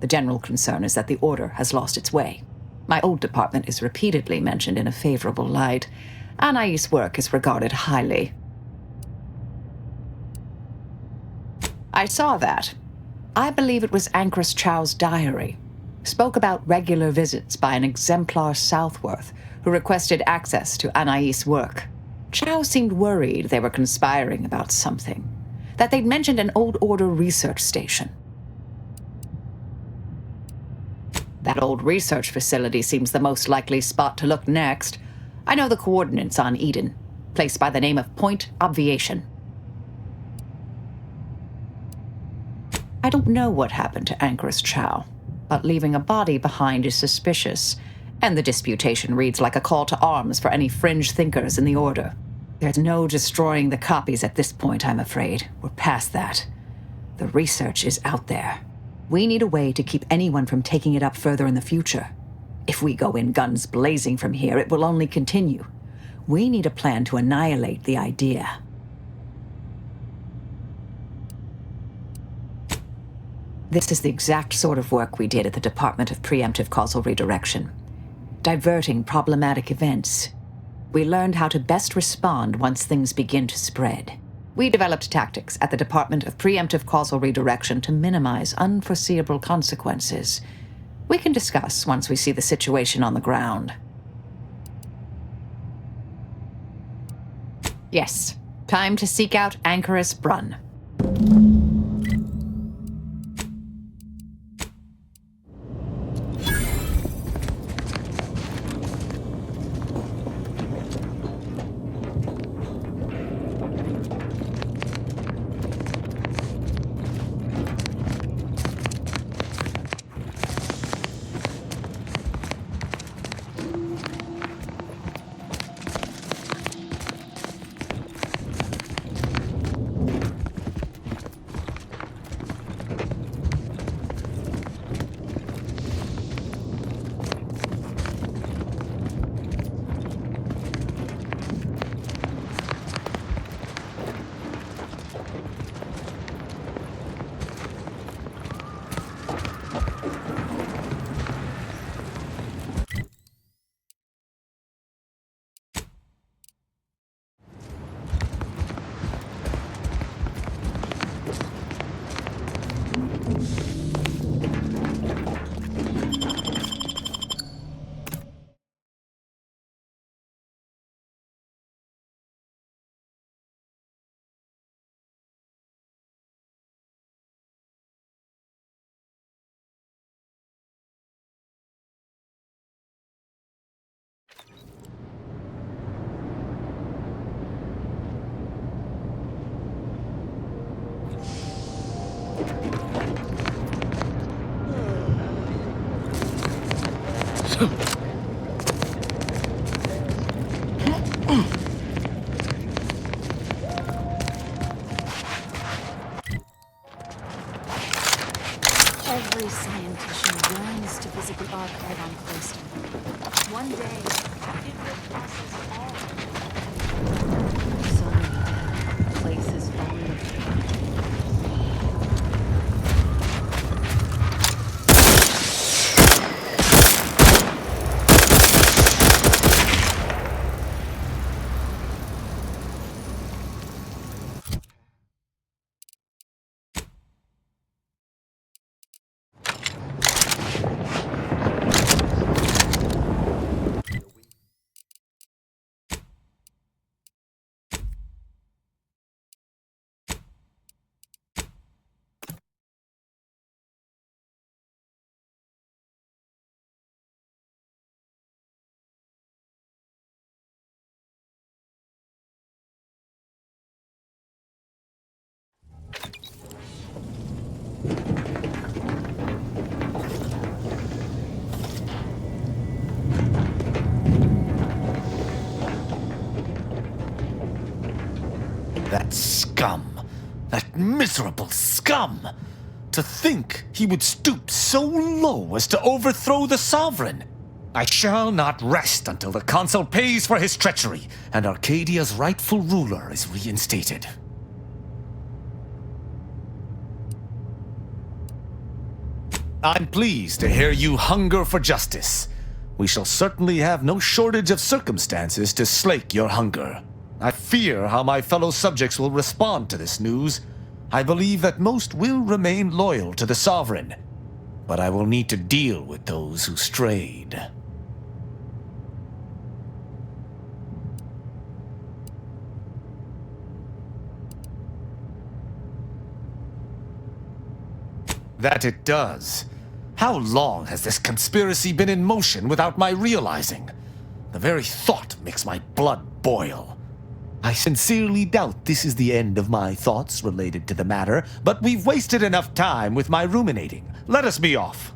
[SPEAKER 5] The general concern is that the order has lost its way. My old department is repeatedly mentioned in a favorable light. Anais' work is regarded highly. I saw that. I believe it was Anchoress Chow's diary. Spoke about regular visits by an exemplar Southworth who requested access to Anais' work. Chow seemed worried they were conspiring about something, that they'd mentioned an old order research station. That old research facility seems the most likely spot to look next. I know the coordinates on Eden, place by the name of Point Obviation. I don't know what happened to Anchoress Chow, but leaving a body behind is suspicious, and the disputation reads like a call to arms for any fringe thinkers in the Order. There's no destroying the copies at this point, I'm afraid. We're past that. The research is out there. We need a way to keep anyone from taking it up further in the future. If we go in guns blazing from here, it will only continue. We need a plan to annihilate the idea. This is the exact sort of work we did at the Department of Preemptive Causal Redirection. Diverting problematic events. We learned how to best respond once things begin to spread. We developed tactics at the Department of Preemptive Causal Redirection to minimize unforeseeable consequences. We can discuss once we see the situation on the ground. Yes, time to seek out Anchoress Brunn.
[SPEAKER 24] Every scientist yearns to visit the archive on Cloister. One day, it will process all. So many dead, places falling apart.
[SPEAKER 1] That scum! That miserable scum! To think he would stoop so low as to overthrow the Sovereign! I shall not rest until the Consul pays for his treachery, and Arcadia's rightful ruler is reinstated. I'm pleased to hear you hunger for justice. We shall certainly have no shortage of circumstances to slake your hunger. I fear how my fellow subjects will respond to this news. I believe that most will remain loyal to the Sovereign, but I will need to deal with those who strayed. That it does. How long has this conspiracy been in motion without my realizing? The very thought makes my blood boil. I sincerely doubt this is the end of my thoughts related to the matter, but we've wasted enough time with my ruminating. Let us be off.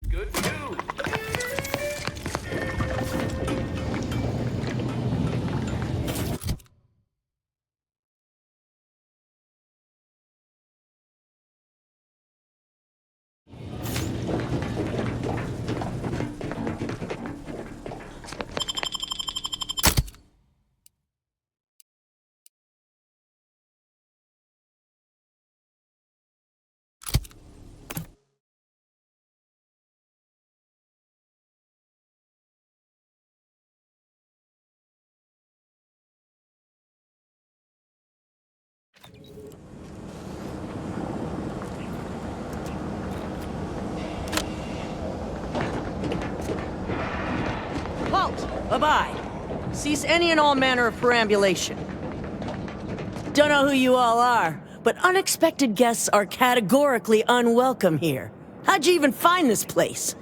[SPEAKER 17] Good news.
[SPEAKER 7] Halt! Abide! Cease any and all manner of perambulation. Don't know who you all are, but unexpected guests are categorically unwelcome here. How'd you even find this place?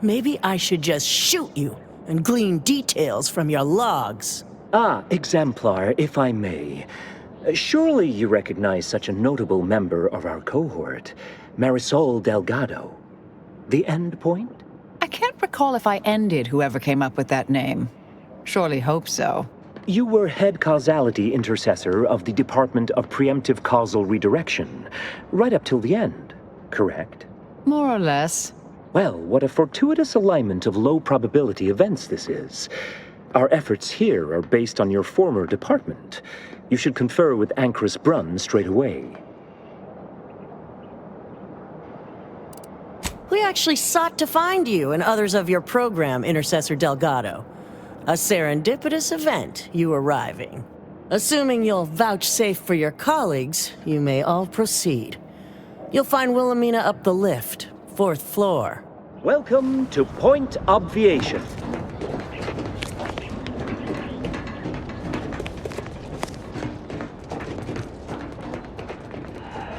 [SPEAKER 7] Maybe I should just shoot you and glean details from your logs.
[SPEAKER 16] Ah, Exemplar, if I may. Surely you recognize such a notable member of our cohort, Marisol Delgado. The end point?
[SPEAKER 5] I can't recall if I ended whoever came up with that name. Surely hope so.
[SPEAKER 16] You were head causality intercessor of the Department of Preemptive Causal Redirection, right up till the end, correct?
[SPEAKER 5] More or less.
[SPEAKER 16] Well, what a fortuitous alignment of low probability events this is. Our efforts here are based on your former department. You should confer with Ancrus Brunn straight away.
[SPEAKER 7] We actually sought to find you and others of your program, Intercessor Delgado. A serendipitous event, you arriving. Assuming you'll vouchsafe for your colleagues, you may all proceed. You'll find Wilhelmina up the lift, 4th floor.
[SPEAKER 16] Welcome to Point Obviation.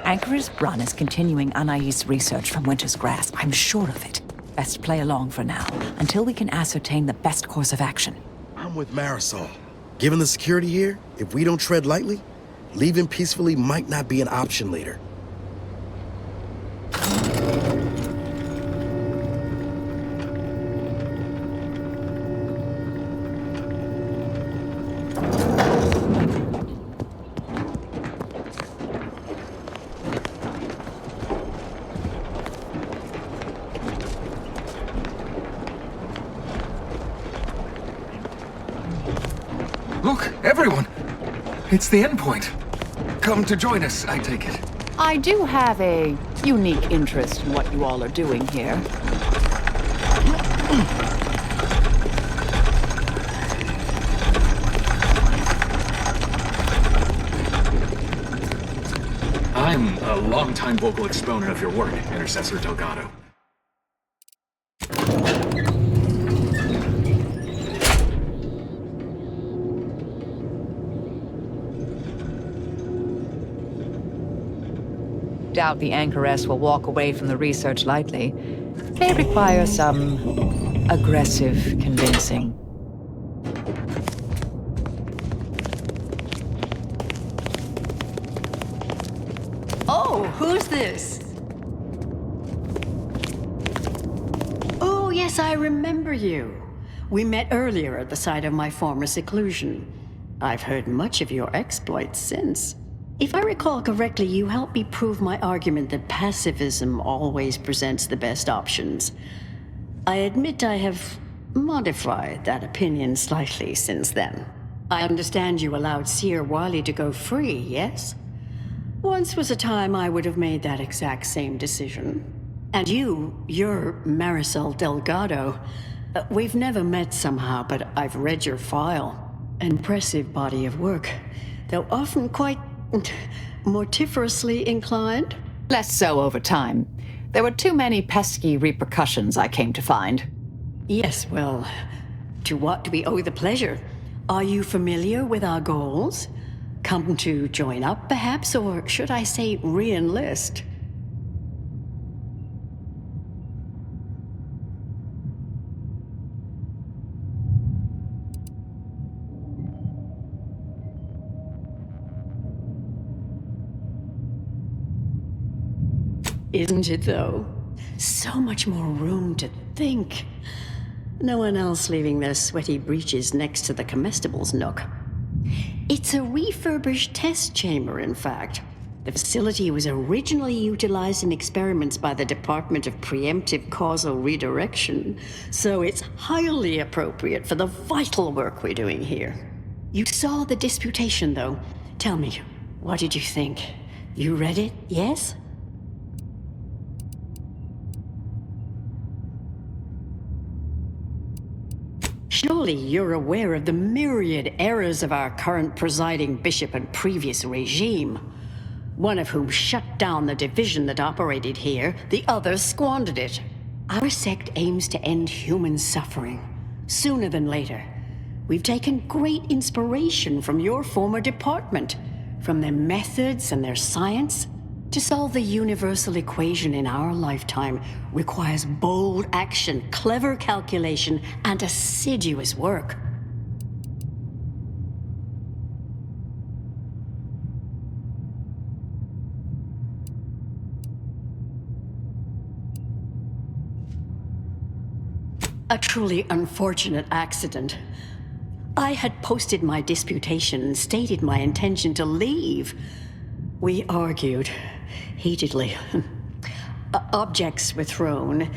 [SPEAKER 5] Ancrus Brunn is continuing Anais' research from Winter's Grass. I'm sure of it. Best play along for now, until we can ascertain the best course of action.
[SPEAKER 11] I'm with Marisol. Given the security here, if we don't tread lightly, leaving peacefully might not be an option later.
[SPEAKER 2] Look, everyone! It's the endpoint. Come to join us, I take it.
[SPEAKER 5] I do have a unique interest in what you all are doing here.
[SPEAKER 2] I'm a longtime vocal exponent of your work, Intercessor Delgado.
[SPEAKER 5] Doubt the Anchoress will walk away from the research lightly. May require some aggressive convincing.
[SPEAKER 8] Oh, who's this? Oh, yes, I remember you. We met earlier at the site of my former seclusion. I've heard much of your exploits since. If I recall correctly, you helped me prove my argument that pacifism always presents the best options. I admit I have modified that opinion slightly since then. I understand you allowed Seer Wiley to go free, yes? Once was a time I would have made that exact same decision. And you're Marisol Delgado. We've never met somehow, but I've read your file. Impressive body of work, though often quite mortiferously inclined?
[SPEAKER 5] Less so over time. There were too many pesky repercussions, I came to find.
[SPEAKER 8] Yes, well, to what do we owe the pleasure? Are you familiar with our goals? Come to join up, perhaps, or should I say re-enlist? Isn't it, though? So much more room to think. No one else leaving their sweaty breeches next to the comestibles nook. It's a refurbished test chamber, in fact. The facility was originally utilized in experiments by the Department of Preemptive Causal Redirection, so it's highly appropriate for the vital work we're doing here. You saw the disputation, though. Tell me, what did you think? You read it, yes? Surely you're aware of the myriad errors of our current presiding bishop and previous regime. One of whom shut down the division that operated here, the other squandered it. Our sect aims to end human suffering, sooner than later. We've taken great inspiration from your former department, from their methods and their science. To solve the universal equation in our lifetime requires bold action, clever calculation, and assiduous work. A truly unfortunate accident. I had posted my disputation and stated my intention to leave. We argued heatedly. Objects were thrown.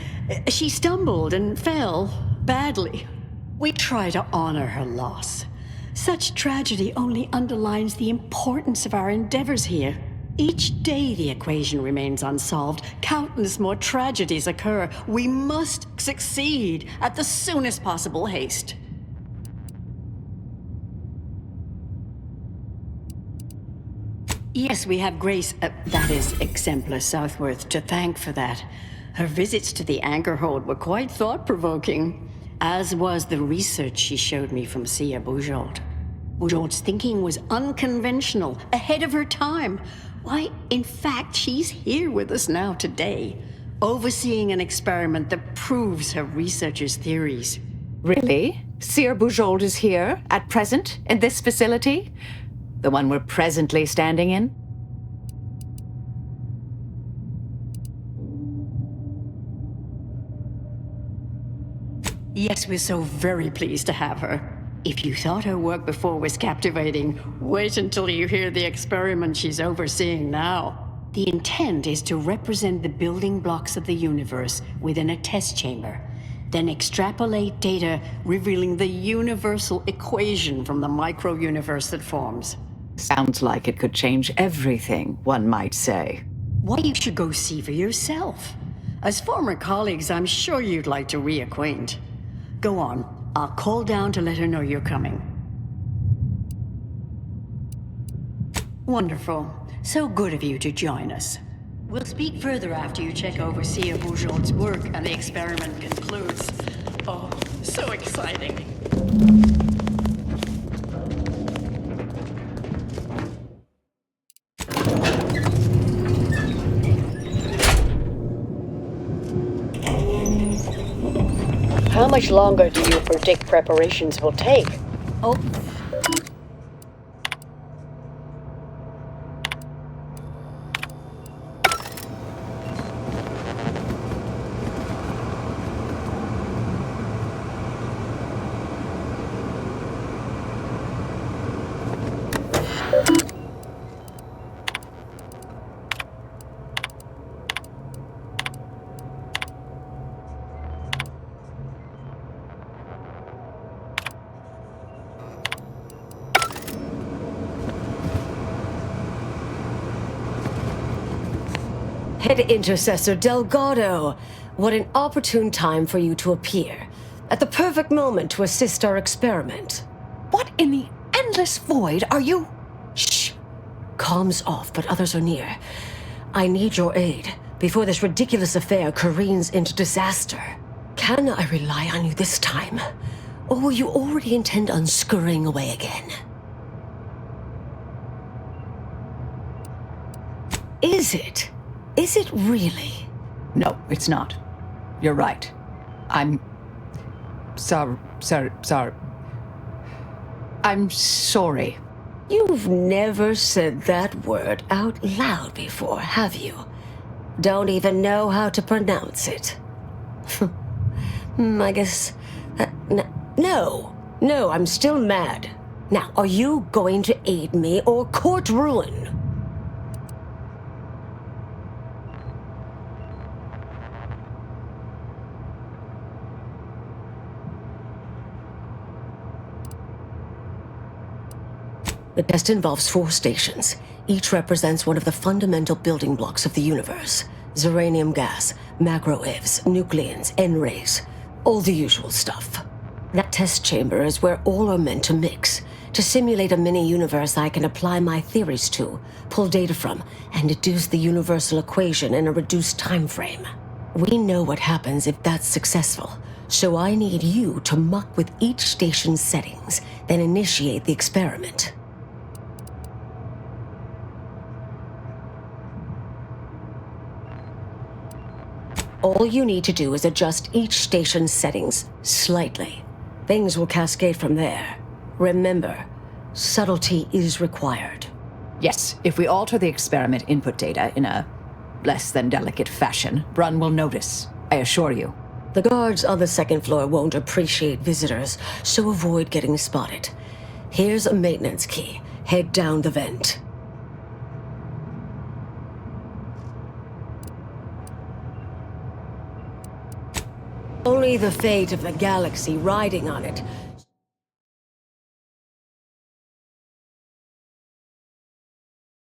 [SPEAKER 8] She stumbled and fell badly. We try to honor her loss. Such tragedy only underlines the importance of our endeavors here. Each day the equation remains unsolved, countless more tragedies occur. We must succeed at the soonest possible haste. Yes, we have Grace, that is, Exemplar Southworth, to thank for that. Her visits to the anchor hold were quite thought-provoking, as was the research she showed me from Sia Bujold. Bujold's thinking was unconventional, ahead of her time. Why, in fact, she's here with us now today, overseeing an experiment that proves her researchers' theories.
[SPEAKER 5] Really? Sia Bujold is here, at present, in this facility? The one we're presently standing in?
[SPEAKER 8] Yes, we're so very pleased to have her. If you thought her work before was captivating, wait until you hear the experiment she's overseeing now. The intent is to represent the building blocks of the universe within a test chamber, then extrapolate data revealing the universal equation from the micro-universe that forms.
[SPEAKER 5] Sounds like it could change everything, one might say.
[SPEAKER 8] Why, you should go see for yourself. As former colleagues, I'm sure you'd like to reacquaint. Go on. I'll call down to let her know you're coming. Wonderful. So good of you to join us. We'll speak further after you check over Sia Bujold's work and the experiment concludes. Oh, so exciting.
[SPEAKER 22] How much longer do you predict preparations will take?
[SPEAKER 8] Oh.
[SPEAKER 22] Head Intercessor Delgado, what an opportune time for you to appear. At the perfect moment to assist our experiment.
[SPEAKER 5] What in the endless void are you?
[SPEAKER 22] Shh. Comms off, but others are near. I need your aid before this ridiculous affair careens into disaster. Can I rely on you this time? Or will you already intend on scurrying away again? Is it? Is it really?
[SPEAKER 5] No, it's not. You're right. I'm... sorry. I'm sorry.
[SPEAKER 22] You've never said that word out loud before, have you? Don't even know how to pronounce it. I guess... No, I'm still mad. Now, are you going to aid me or court ruin? The test involves 4 stations. Each represents one of the fundamental building blocks of the universe. Zeranium gas, macro-ivs, nucleons, N-rays. All the usual stuff. That test chamber is where all are meant to mix. To simulate a mini-universe I can apply my theories to, pull data from, and deduce the universal equation in a reduced time frame. We know what happens if that's successful. So I need you to muck with each station's settings, then initiate the experiment. All you need to do is adjust each station's settings slightly. Things will cascade from there. Remember, subtlety is required.
[SPEAKER 5] Yes, if we alter the experiment input data in a less than delicate fashion, Brun will notice, I assure you.
[SPEAKER 22] The guards on the second floor won't appreciate visitors, so avoid getting spotted. Here's a maintenance key. Head down the vent. Only the fate of the galaxy riding on it.